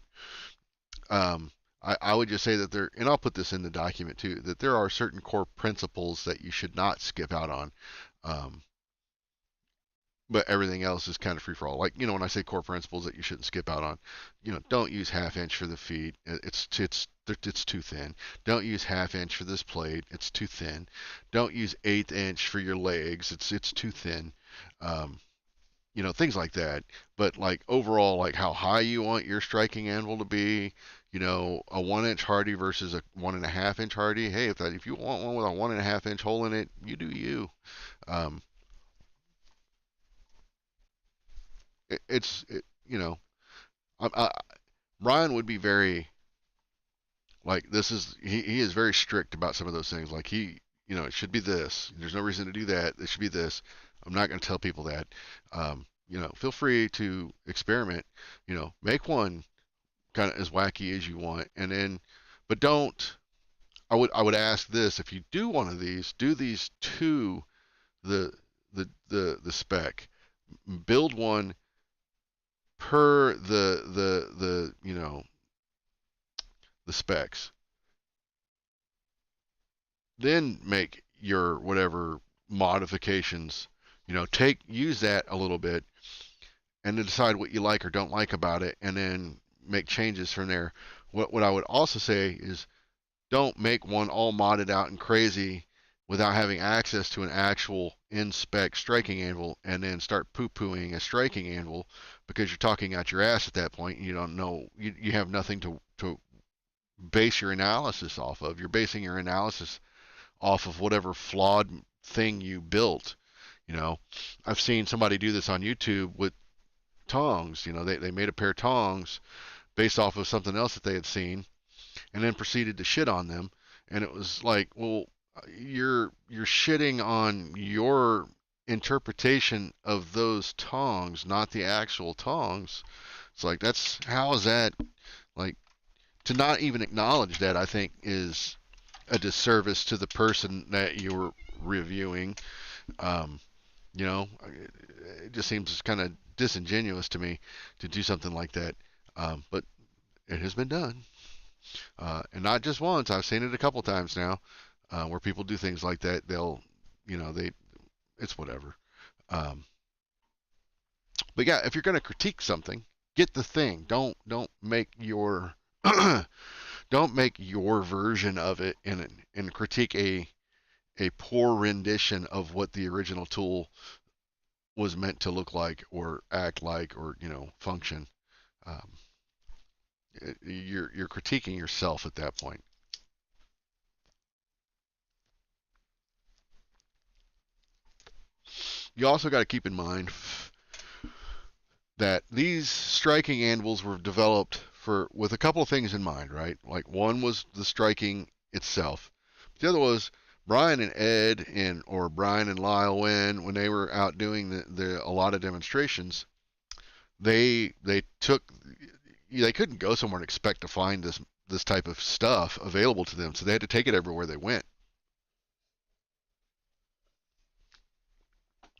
I would just say that and I'll put this in the document too, that there are certain core principles that you should not skip out on. But everything else is kind of free for all. Like, when I say core principles that you shouldn't skip out on, don't use 1/2 inch for the feet. It's too thin. Don't use 1/2 inch for this plate. It's too thin. Don't use 1/8 inch for your legs. It's too thin. things like that. But like overall, like how high you want your striking anvil to be, a 1 inch hardy versus a 1.5 inch hardy. Hey, if you want one with a 1.5 inch hole in it, you do you. Um, it's it, you know, Ryan would be very like this is he is very strict about some of those things. Like it should be this. There's no reason to do that. It should be this. I'm not going to tell people that. Feel free to experiment. Make one kind of as wacky as you want, and then, but don't. I would ask this: if you do one of these, do these to the the spec. Build one per the specs. Then make your whatever modifications. Use that a little bit, and then decide what you like or don't like about it, and then make changes from there. What I would also say is don't make one all modded out and crazy without having access to an actual in-spec striking anvil, and then start poo-pooing a striking anvil because you're talking out your ass at that point. You don't know, you have nothing to base your analysis off of. You're basing your analysis off of whatever flawed thing you built. I've seen somebody do this on YouTube with tongs. They made a pair of tongs based off of something else that they had seen, and then proceeded to shit on them. And it was like, well, you're shitting on your interpretation of those tongs, not the actual tongs. It's like, how is that, like, to not even acknowledge that, I think, is a disservice to the person that you're reviewing. Um, it just seems kind of disingenuous to me to do something like that. But it has been done. And not just once. I've seen it a couple times now, where people do things like that. It's whatever. Um, but yeah, if you're going to critique something, get the thing. Don't make your don't make your version of it and critique a poor rendition of what the original tool was meant to look like or act like or function. Um, you're critiquing yourself at that point. You also got to keep in mind that these striking anvils were developed with a couple of things in mind, right? Like one was the striking itself. The other was Brian and Ed or Brian and Lyle when they were out doing a lot of demonstrations, they couldn't go somewhere and expect to find this type of stuff available to them, so they had to take it everywhere they went.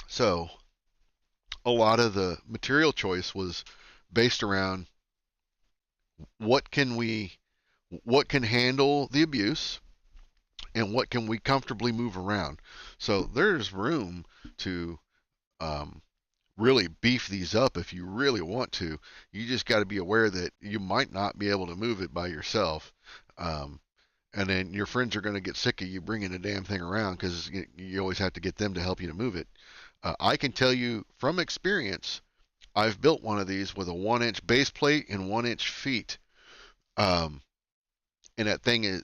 So a lot of the material choice was based around what can we what can handle the abuse and what can we comfortably move around. So there's room to um, really beef these up if you really want to. You just got to be aware that you might not be able to move it by yourself. Um, and then your friends are going to get sick of you bringing the damn thing around because you always have to get them to help you to move it. I can tell you from experience, I've built one of these with a 1 inch base plate and 1 inch feet. Um, and that thing is,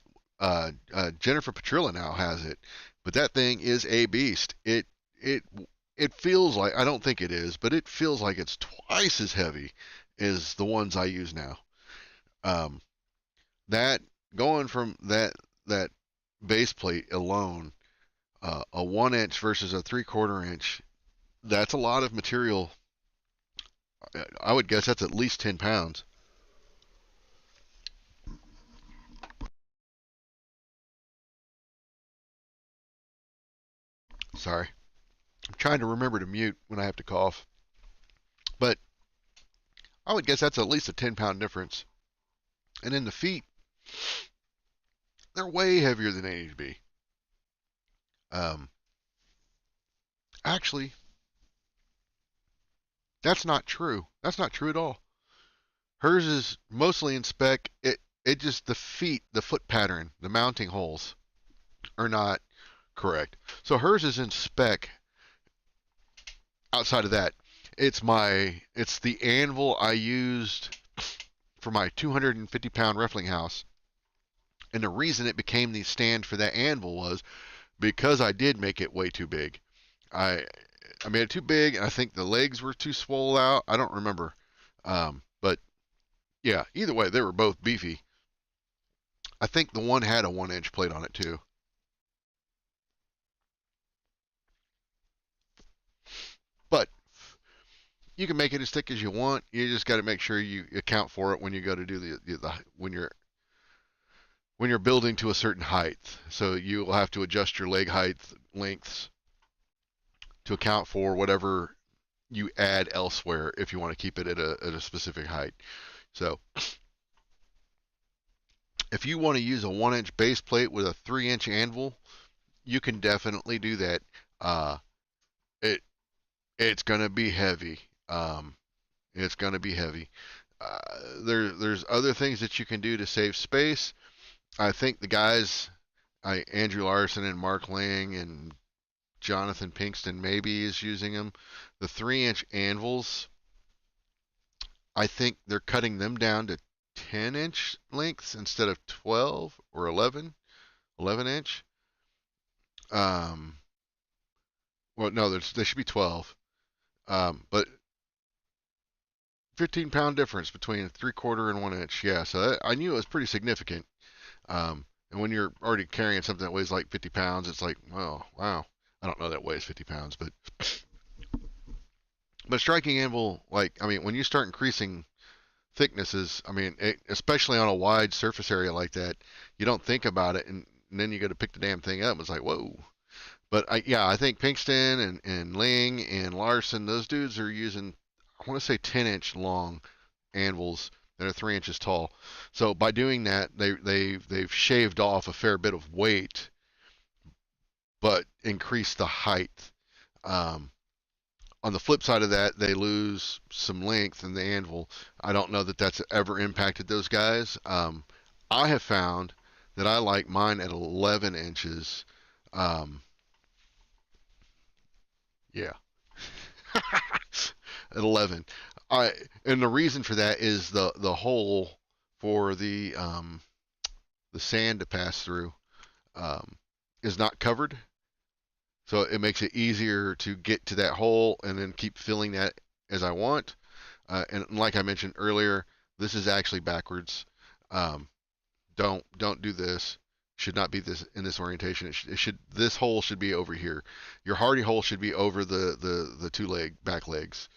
Jennifer Petrilla now has it, but that thing is a beast. It it feels like, I don't think it is, but it feels like it's twice as heavy as the ones I use now. Um, that going from that base plate alone, a 1 inch versus a 3/4 inch, that's a lot of material. I would guess that's at least 10 pounds. Sorry. I'm trying to remember to mute when I have to cough. But I would guess that's at least a 10-pound difference. And in the feet, they're way heavier than they need to be. Um, Actually, that's not true. That's not true at all. Hers is mostly in spec. It just the foot pattern, the mounting holes are not correct. So hers is in spec outside of that. It's the anvil I used for my 250-pound roughing house. And the reason it became the stand for that anvil was because I did make it way too big. I I made it too big, and I think the legs were too swole out. I don't remember. But yeah, either way, they were both beefy. I think the one had a 1 inch plate on it too. But you can make it as thick as you want. You just got to make sure you account for it when you go to do when you're building to a certain height. So you will have to adjust your leg height lengths to account for whatever you add elsewhere if you want to keep it at a specific height. So if you want to use a 1 inch base plate with a 3 inch anvil, you can definitely do that. Uh, it it's gonna be heavy. It's gonna be heavy. Uh, there's other things that you can do to save space. I think the guys, Andrew Larson and Mark Lang and Jonathan Pinkston maybe is using them. The 3 inch anvils, I think they're cutting them down to 10 inch lengths instead of 12 or 11 inch. Um, well, no, they should be 12. But 15-pound difference between 3/4 and 1 inch. Yeah, so I knew it was pretty significant. And when you're already carrying something that weighs like 50 pounds, it's like, well, wow. I don't know that weighs 50 pounds, but striking anvil, like, I mean, when you start increasing thicknesses, I mean, especially on a wide surface area like that, you don't think about it, and then you got to pick the damn thing up. It's like, whoa. But yeah, I think Pinkston and Ling and Larson, those dudes are using, I want to say 10-inch long anvils that are 3 inches tall. So by doing that, they've shaved off a fair bit of weight, but increased the height. Um, on the flip side of that, they lose some length in the anvil. I don't know that that's ever impacted those guys. I have found that I like mine at 11 inches. Um, yeah, at 11. I and the reason for that is the hole for the sand to pass through um, is not covered, so it makes it easier to get to that hole and then keep filling that as I want. And like I mentioned earlier, this is actually backwards. Um, don't do this. Should not be this in this orientation. It should this hole should be over here. Your hardy hole should be over the two back legs.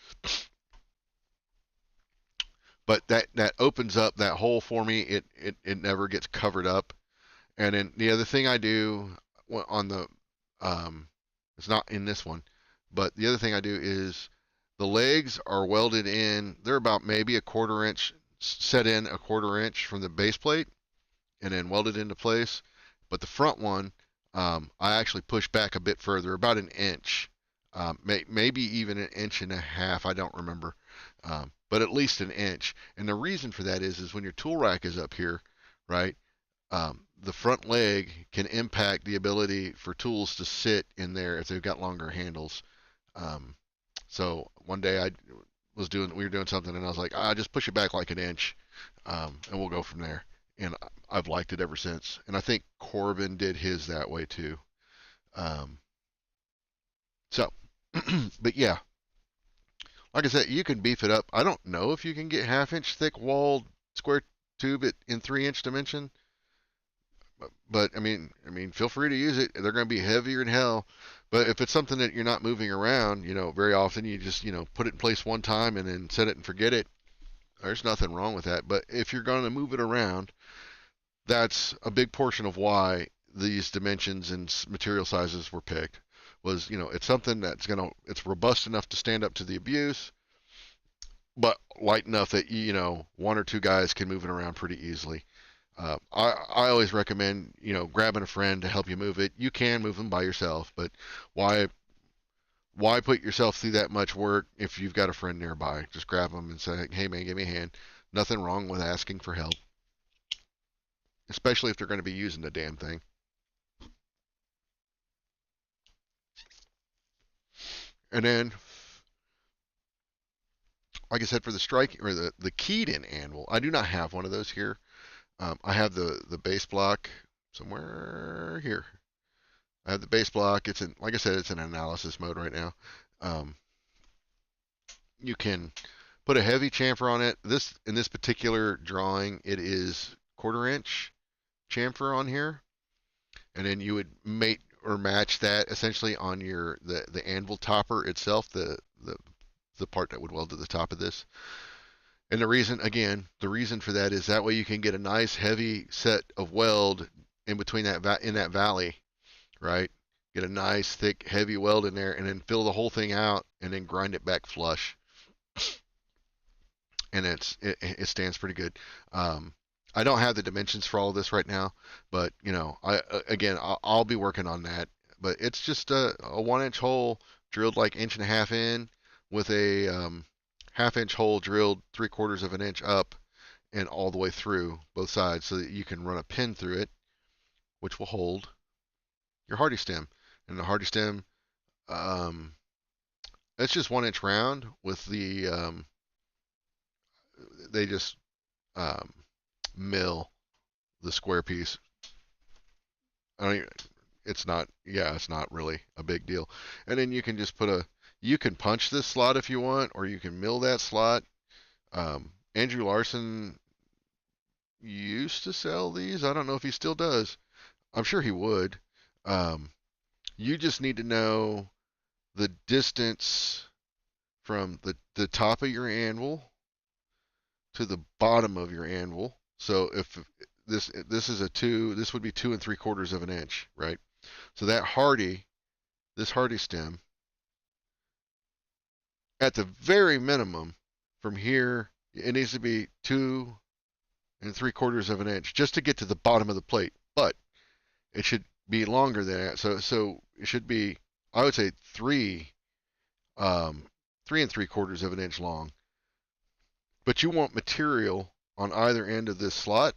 But that opens up that hole for me. It never gets covered up. And then the other thing I do on the it's not in this one, but the other thing I do is the legs are welded in. They're about maybe a 1/4 inch set in a 1/4 inch from the base plate and then welded into place. But the front one, I actually push back a bit further, about an inch, maybe even an inch and a half. I don't remember, but at least an inch. And the reason for that is when your tool rack is up here, right? The front leg can impact the ability for tools to sit in there if they've got longer handles. Um, so one day we were doing something, and I was like, just push it back like an inch, and we'll go from there. And I've liked it ever since. And I think Corbin did his that way too. Um, so, but yeah, like I said, you can beef it up. I don't know if you can get half-inch thick walled square tube in 3 inch dimension. But I mean, feel free to use it. They're going to be heavier than hell. But if it's something that you're not moving around, very often, you just, put it in place one time and then set it and forget it. There's nothing wrong with that. But if you're going to move it around, that's a big portion of why these dimensions and material sizes were picked. Was, it's something it's robust enough to stand up to the abuse, but light enough that one or two guys can move it around pretty easily. I always recommend grabbing a friend to help you move it. You can move them by yourself, but why put yourself through that much work if you've got a friend nearby? Just grab them and say, hey man, give me a hand. Nothing wrong with asking for help, especially if they're going to be using the damn thing. And then like I said, for the strike or the keyed in anvil, I do not have one of those here. I have the base block somewhere here. I have the base block. It's in, like I said, it's in analysis mode right now. Um, you can put a heavy chamfer on it. This in this particular drawing, it is 1/4 inch chamfer on here, and then you would mate or match that essentially on your the anvil topper itself, the part that would weld to the top of this. And the reason, again, the reason for that is that way you can get a nice heavy set of weld in between that in that valley, right? Get a nice thick heavy weld in there, and then fill the whole thing out, and then grind it back flush, and it stands pretty good. I don't have the dimensions for all of this right now, but you know, I'll be working on that. But it's just a 1 inch hole drilled like 1.5 inches in, with a 1/2 inch hole drilled 3/4 of an inch up and all the way through both sides, so that you can run a pin through it, which will hold your hardy stem. And the hardy stem, um, it's just 1 inch round with they just um, mill the square piece. I don't even, it's not really a big deal. And then you can just you can punch this slot if you want, or you can mill that slot. Andrew Larson used to sell these. I don't know if he still does. I'm sure he would. Um, you just need to know the distance from the top of your anvil to the bottom of your anvil. So if this is this would be 2 3/4 of an inch, right? So this hardy stem, at the very minimum, from here, it needs to be 2 3/4 of an inch just to get to the bottom of the plate. But it should be longer than that. So it should be, I would say, 3 3/4 of an inch long. But you want material on either end of this slot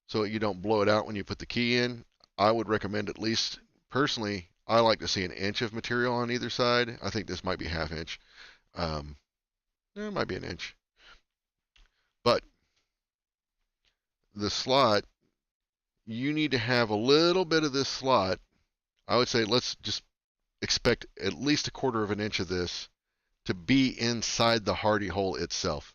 so you don't blow it out when you put the key in. I would recommend, at least personally, I like to see 1 inch of material on either side. I think this might be 1/2 inch. It might be 1 inch. But the slot, you need to have a little bit of this slot. I would say let's just expect at least 1/4 of an inch of this to be inside the hardy hole itself.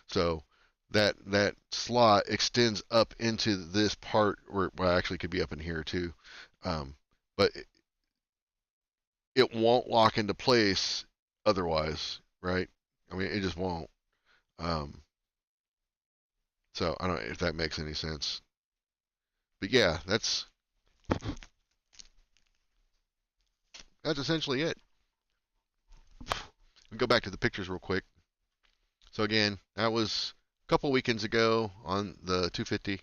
So that slot extends up into this part, or well, actually could be up in here too. But it won't lock into place otherwise, right? I mean, it just won't. So I don't know if that makes any sense. But yeah, that's essentially it. We go back to the pictures real quick. So again, that was a couple weekends ago on the 250.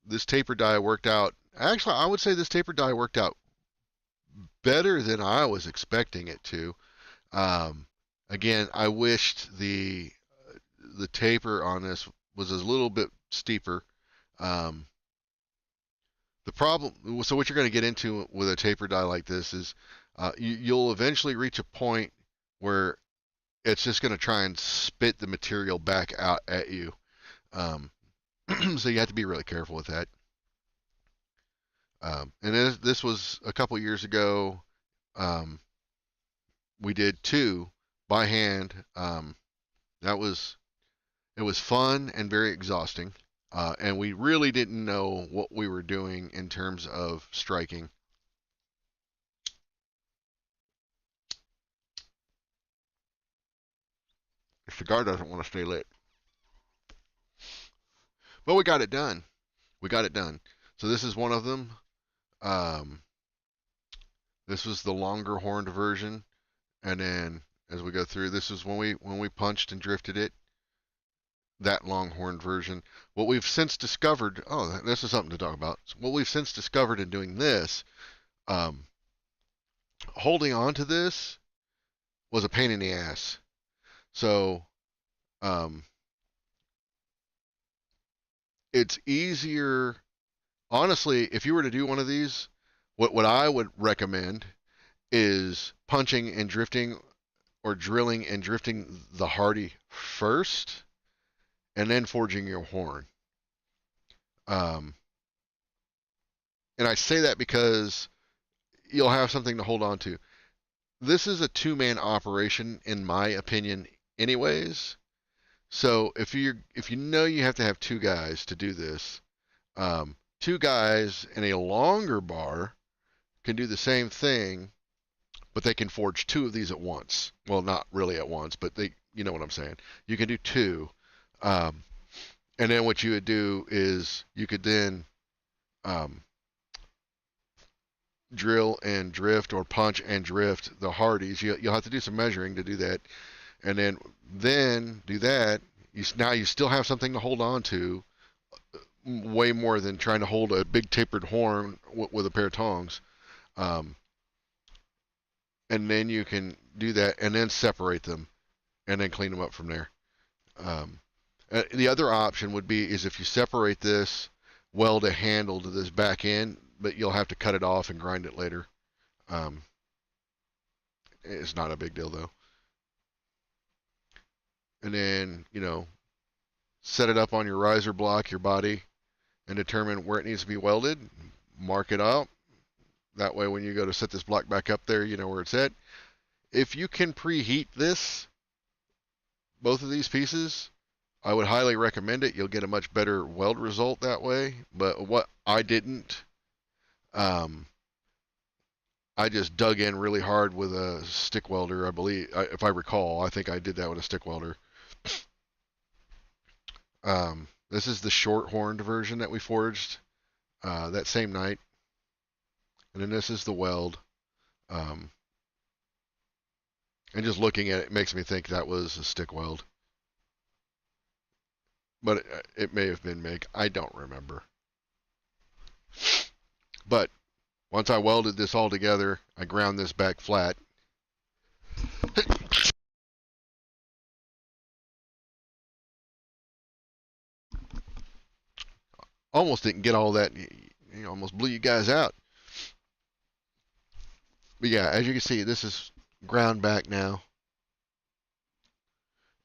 This taper die worked out. Actually, I would say this taper die worked out better than I was expecting it to. Again, I wished the taper on this was a little bit steeper. The problem, so what you're going to get into with a taper die like this is you'll eventually reach a point where it's just going to try and spit the material back out at you. So you have to be really careful with that. And this was a couple years ago. We did 2 by hand. It was fun and very exhausting. And we really didn't know what we were doing in terms of striking. The cigar doesn't want to stay lit. But we got it done. We got it done. So this is one of them. This was the longer horned version. And then as we go through, this is when we punched and drifted it. That longhorn version. What we've since discovered, this is something to talk about. What we've since discovered in doing this, holding on to this was a pain in the ass. So, it's easier, honestly, if you were to do one of these, what I would recommend is punching and drifting or drilling and drifting the hardy first, and then forging your horn. Um, and I say that because you'll have something to hold on to. This is a two-man operation, in my opinion, anyways. So if you know you have to have two guys to do this, two guys in a longer bar can do the same thing, but they can forge two of these at once. Well, not really at once, but you know what I'm saying. You can do two, um, and then what you would do is you could then um, drill and drift or punch and drift the hardies. You'll have to do some measuring to do that, and then do that. Now you still have something to hold on to, way more than trying to hold a big tapered horn with a pair of tongs. Um, and then you can do that, and then separate them, and then clean them up from there. Um, the other option would be is if you separate this weld a handle to this back end, but you'll have to cut it off and grind it later. Um, it's not a big deal though. And then set it up on your riser block, your body, and determine where it needs to be welded. Mark it out. That way, when you go to set this block back up there, you know where it's at. If you can preheat this, both of these pieces, I would highly recommend it. You'll get a much better weld result that way. But what I didn't, I just dug in really hard with a stick welder, I believe. If I recall, I think I did that with a stick welder. This is the short horned version that we forged that same night. And then this is the weld. And just looking at it makes me think that was a stick weld. But it may have been MIG. I don't remember. But once I welded this all together, I ground this back flat. Almost didn't get all that. Almost blew you guys out. But yeah, as you can see, this is ground back now.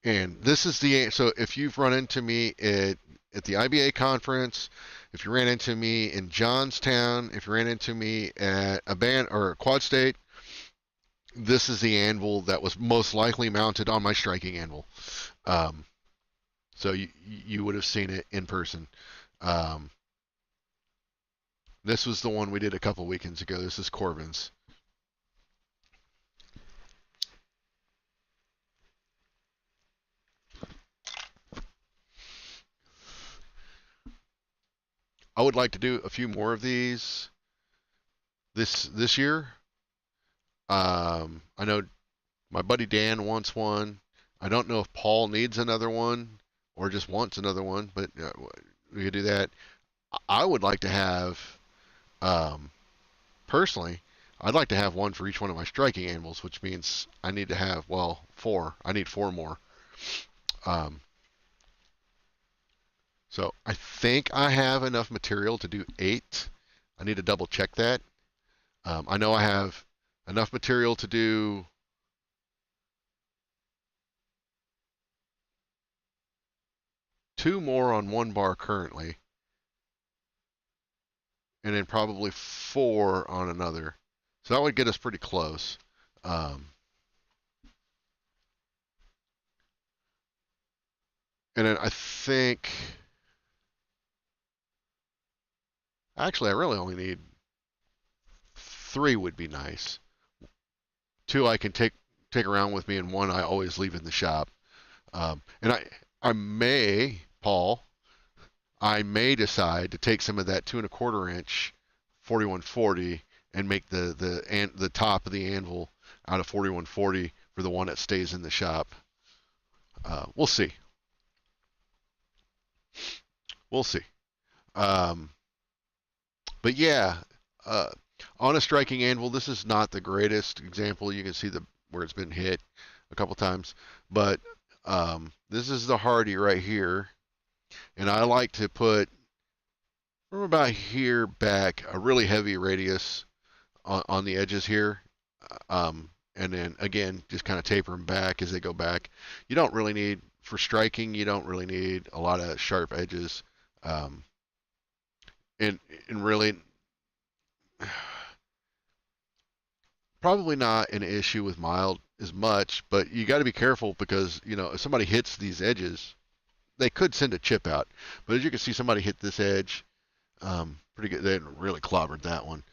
And this is so if you've run into me at the IBA conference, if you ran into me in Johnstown, if you ran into me at a band or a Quad State, this is the anvil that was most likely mounted on my striking anvil. So you would have seen it in person. This was the one we did a couple weekends ago. This is Corbin's. I would like to do a few more of these this year. I know my buddy Dan wants one. I don't know if Paul needs another one or just wants another one, but we could do that. I would like to have, personally, I'd like to have one for each one of my striking anvils, which means I need to have, well, 4. I need 4 more. So I think I have enough material to do 8. I need to double check that. I know I have enough material to do 2 more on one bar currently, and then probably 4 on another. So that would get us pretty close. And then I think, actually, I really only need 3 would be nice. 2 I can take around with me, and 1 I always leave in the shop. And I may, Paul, I may decide to take some of that 2 1/4 inch 4140 and make the top of the anvil out of 4140 for the one that stays in the shop. We'll see. We'll see. But yeah, on a striking anvil, this is not the greatest example. You can see where it's been hit a couple times, but this is the hardy right here, and I like to put from about here back a really heavy radius on the edges here. and then again just kind of taper them back as they go back. You don't really need, for striking, you don't really need a lot of sharp edges. Um, and really, probably not an issue with mild as much, but you got to be careful because if somebody hits these edges, they could send a chip out. But as you can see, somebody hit this edge pretty good. They really clobbered that one.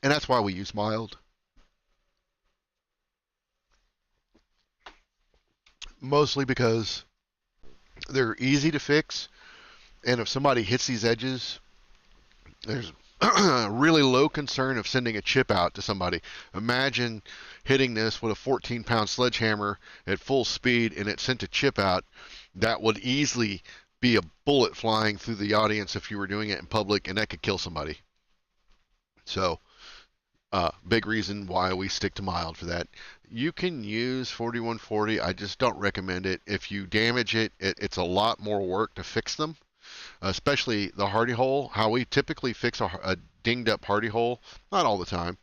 And that's why we use mild. Mostly because they're easy to fix. And if somebody hits these edges, there's a really low concern of sending a chip out to somebody. Imagine hitting this with a 14-pound sledgehammer at full speed and it sent a chip out. That would easily be a bullet flying through the audience if you were doing it in public, and that could kill somebody. So, big reason why we stick to mild for that. You can use 4140. I just don't recommend it. If you damage it, it's a lot more work to fix them, especially the hardy hole. How we typically fix a dinged up hardy hole, not all the time,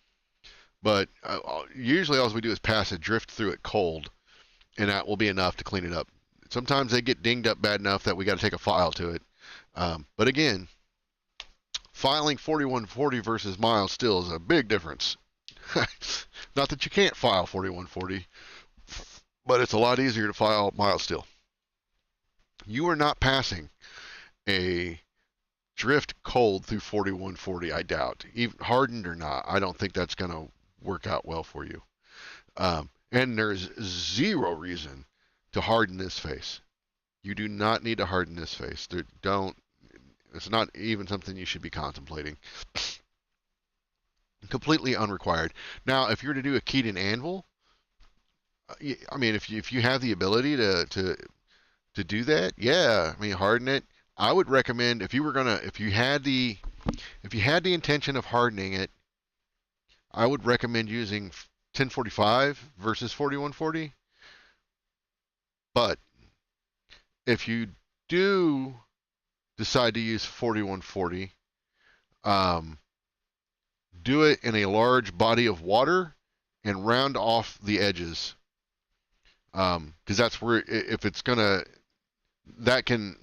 but usually all we do is pass a drift through it cold, and that will be enough to clean it up. Sometimes they get dinged up bad enough that we got to take a file to it. But again, filing 4140 versus mild still is a big difference. Not that you can't file 4140, but it's a lot easier to file mild steel. You are not passing a drift cold through 4140, I doubt. Even hardened or not, I don't think that's going to work out well for you. And there's zero reason to harden this face. You do not need to harden this face. It's not even something you should be contemplating. Completely unrequired. Now, if you were to do a keyed in anvil, I mean, if you have the ability to do that, yeah, I mean, harden it. I would recommend if you had the intention of hardening it, I would recommend using 1045 versus 4140. But if you do decide to use 4140, do it in a large body of water and round off the edges, because that's where, if it's gonna, that can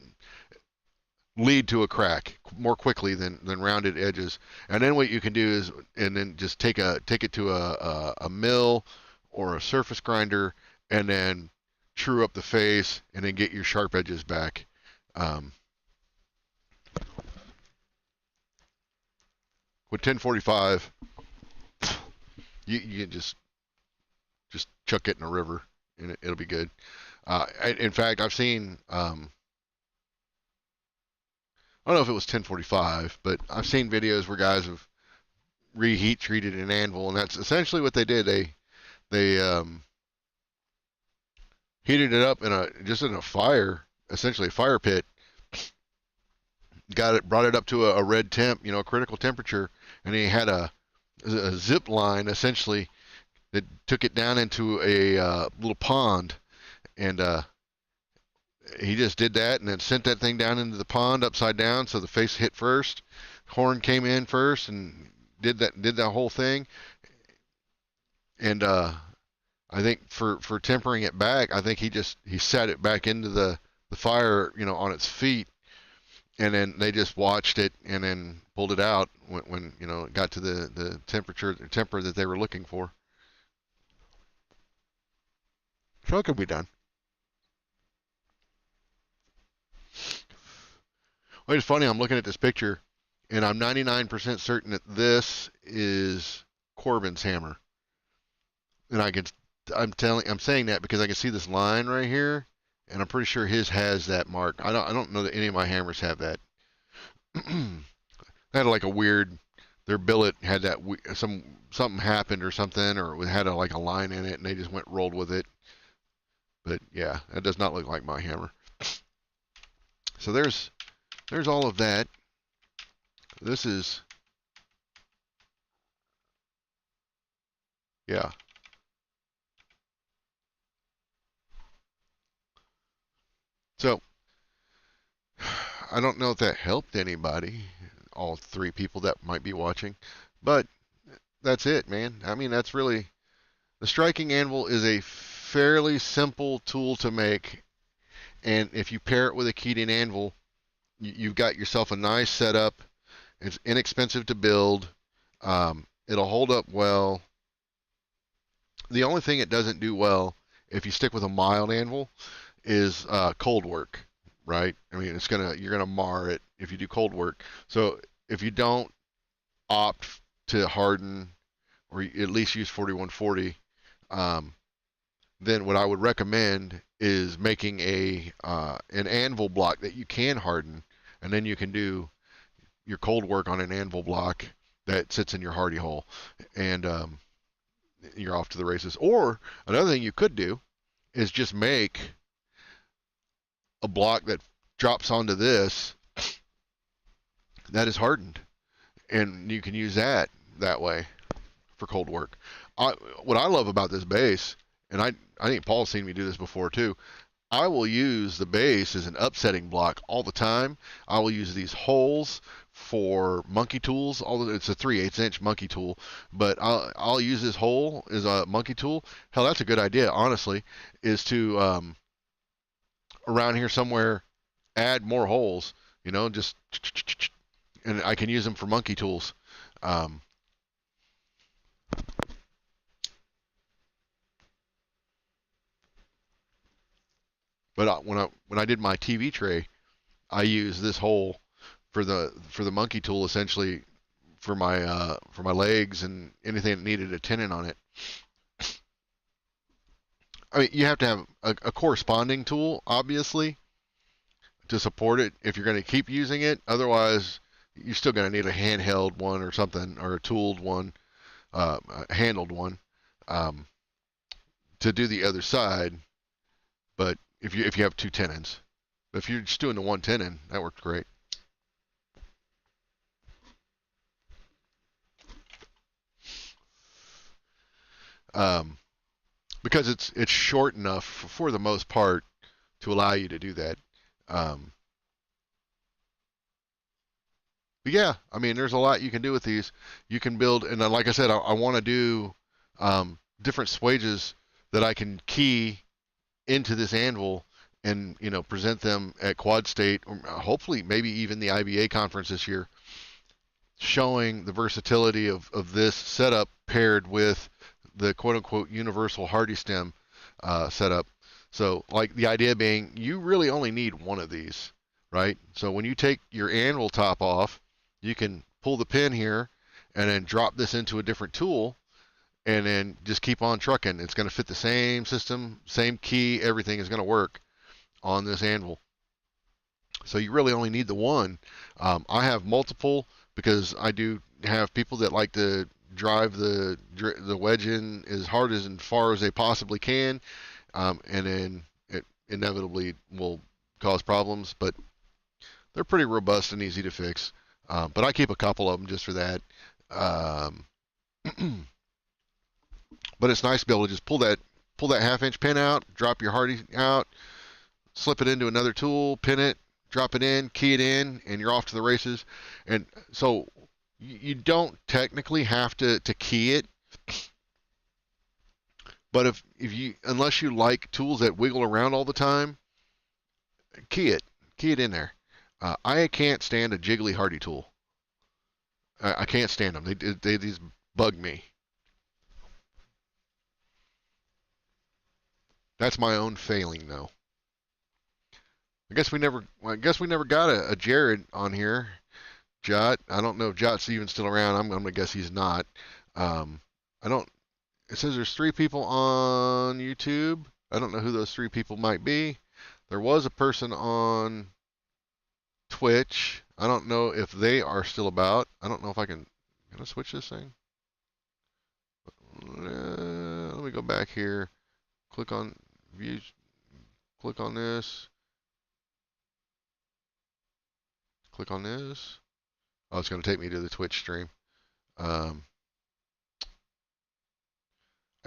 lead to a crack more quickly than rounded edges. And then what you can do is, and then just take it to a mill or a surface grinder, and then true up the face, and then get your sharp edges back. With 1045, you can just chuck it in a river, and it'll be good. In fact, I've seen, I don't know if it was 1045, but I've seen videos where guys have reheat treated an anvil, and that's essentially what they did. They heated it up in a fire, essentially a fire pit. Brought it up to a red temp, a critical temperature, and he had a zip line essentially that took it down into a little pond, and he just did that and then sent that thing down into the pond upside down, so the face hit first, horn came in first, and did that whole thing. And I think for tempering it back, I think he set it back into the fire, on its feet, and then they just watched it and then pulled it out when it got to the temper that they were looking for. So it could be done. Well, it's funny. I'm looking at this picture, and I'm 99% certain that this is Corbin's hammer. And I'm saying that because I can see this line right here, and I'm pretty sure his has that mark. I don't know that any of my hammers have that. Had like a weird, their billet had that something happened or something, or it had like a line in it, and they just rolled with it. But yeah, that does not look like my hammer. So there's all of that. This is, yeah. So I don't know if that helped anybody. all three people that might be watching. But that's it, man. I mean, that's really the striking anvil is a fairly simple tool to make, and if you pair it with a keyed in anvil, you've got yourself a nice setup. It's inexpensive to build. It'll hold up well. The only thing it doesn't do well, if you stick with a mild anvil, is cold work, right? I mean, you're gonna mar it if you do cold work. So if you don't opt to harden or at least use 4140, then what I would recommend is making an anvil block that you can harden, and then you can do your cold work on an anvil block that sits in your hardy hole, and you're off to the races. Or another thing you could do is just make a block that drops onto this that is hardened, and you can use that way for cold work. What I love about this base, and I think Paul's seen me do this before too, I will use the base as an upsetting block all the time. I will use these holes for monkey tools. It's a 3/8 inch monkey tool, but I'll use this hole as a monkey tool. Hell, that's a good idea, honestly, is to around here somewhere add more holes. Just and I can use them for monkey tools. But when I did my TV tray, I used this hole for the monkey tool, essentially for my legs and anything that needed a tenon on it. I mean, you have to have a corresponding tool, obviously, to support it if you're going to keep using it. Otherwise, you're still going to need a handheld one or something, or a tooled one, a handled one, to do the other side. But if you have two tenons, but if you're just doing the one tenon, that works great. Because it's short enough for the most part to allow you to do that. But yeah, I mean, there's a lot you can do with these. You can build, and like I said, I want to do different swages that I can key into this anvil and present them at Quad State, or hopefully maybe even the IBA conference this year, showing the versatility of this setup paired with the quote-unquote universal hardy stem setup. So, like, the idea being, you really only need one of these, right? So when you take your anvil top off, you can pull the pin here and then drop this into a different tool and then just keep on trucking. It's going to fit the same system, same key, everything is going to work on this anvil. So you really only need the one. I have multiple because I do have people that like to drive the wedge in as hard as and far as they possibly can, and then it inevitably will cause problems. But they're pretty robust and easy to fix. But I keep a couple of them just for that. But it's nice to be able to just pull that half-inch pin out, drop your hardy out, slip it into another tool, pin it, drop it in, key it in, and you're off to the races. And so you don't technically have to key it, but if you, unless you like tools that wiggle around all the time, key it in there. I can't stand a jiggly hardy tool. I can't stand them. They just bug me. That's my own failing, though. I guess we never got a Jared on here. Jot. I don't know if Jot's even still around. I'm gonna guess he's not. I don't. It says there's 3 people on YouTube. I don't know who those 3 people might be. There was a person on Twitch. I don't know if they are still about. I don't know if I can I switch this thing? Let me go back here. Click on view. Click on this. Click on this. Oh, it's going to take me to the Twitch stream. I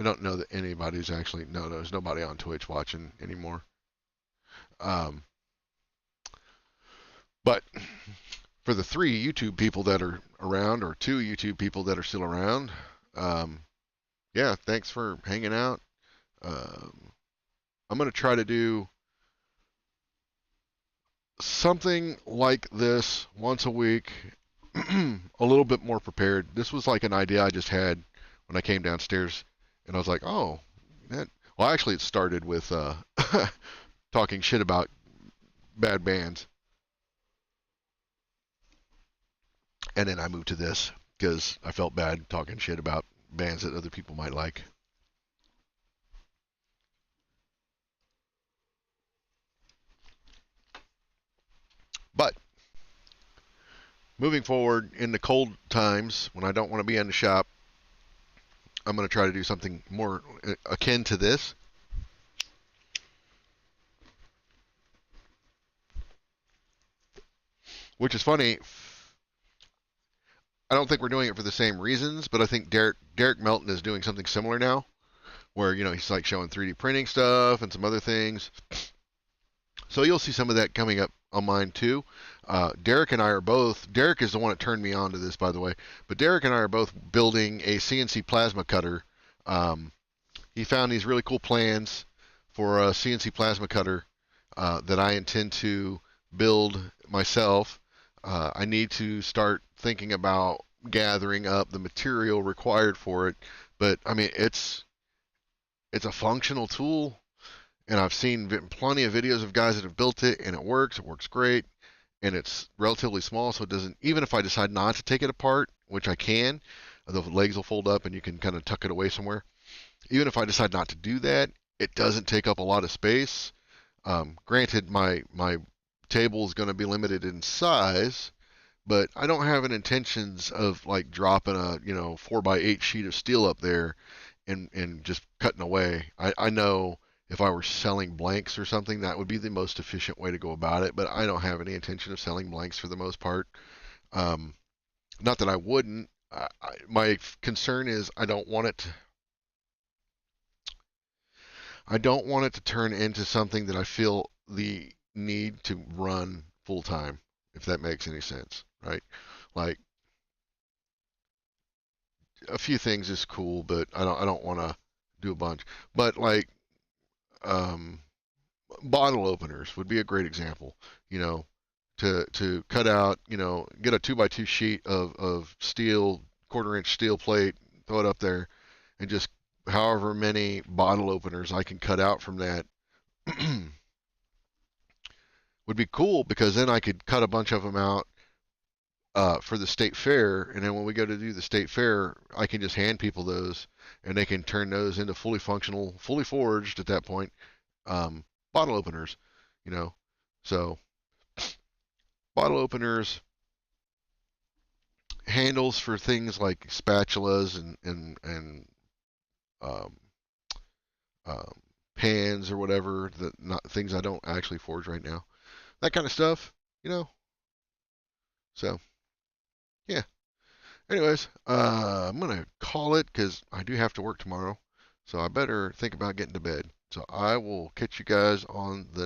don't know that anybody's actually. No, there's nobody on Twitch watching anymore. But for the 3 YouTube people that are around, or 2 YouTube people that are still around, um, yeah, thanks for hanging out. Um, I'm going to try to do something like this once a week, a little bit more prepared. This was like an idea I just had when I came downstairs, and I was like, oh, that. Well, actually, it started with talking shit about bad bands, and then I moved to this because I felt bad talking shit about bands that other people might like. But moving forward in the cold times when I don't want to be in the shop, I'm going to try to do something more akin to this. Which is funny. I don't think we're doing it for the same reasons, but I think Derek Melton is doing something similar now, where he's like showing 3D printing stuff and some other things. So you'll see some of that coming up on mine too. Derek and I are both. Derek is the one that turned me on to this, by the way. But Derek and I are both building a CNC plasma cutter. He found these really cool plans for a CNC plasma cutter that I intend to build myself. I need to start thinking about gathering up the material required for it. But I mean, it's a functional tool, and I've seen plenty of videos of guys that have built it, and it works. It works great, and it's relatively small, so it doesn't. Even if I decide not to take it apart, which I can, the legs will fold up, and you can kind of tuck it away somewhere. Even if I decide not to do that, it doesn't take up a lot of space. Granted, my table is going to be limited in size, but I don't have an intentions of like dropping a 4x8 sheet of steel up there and just cutting away. I know if I were selling blanks or something, that would be the most efficient way to go about it. But I don't have any intention of selling blanks for the most part. Um, Not that I wouldn't. My concern is I don't want it to turn into something that I feel the need to run full time, if that makes any sense, right? Like a few things is cool, but I don't want to do a bunch. But like um, bottle openers would be a great example. You know, to cut out, get a 2x2 sheet of steel, quarter-inch steel plate, throw it up there, and just however many bottle openers I can cut out from that would be cool, because then I could cut a bunch of them out for the state fair, and then when we go to do the state fair, I can just hand people those, and they can turn those into fully functional, fully forged at that point bottle openers, you know. So bottle openers, handles for things like spatulas and um, um, pans or whatever, that not things I don't actually forge right now, that kind of stuff, you know. So yeah. Anyways, I'm gonna call it because I do have to work tomorrow, so I better think about getting to bed. So I will catch you guys on the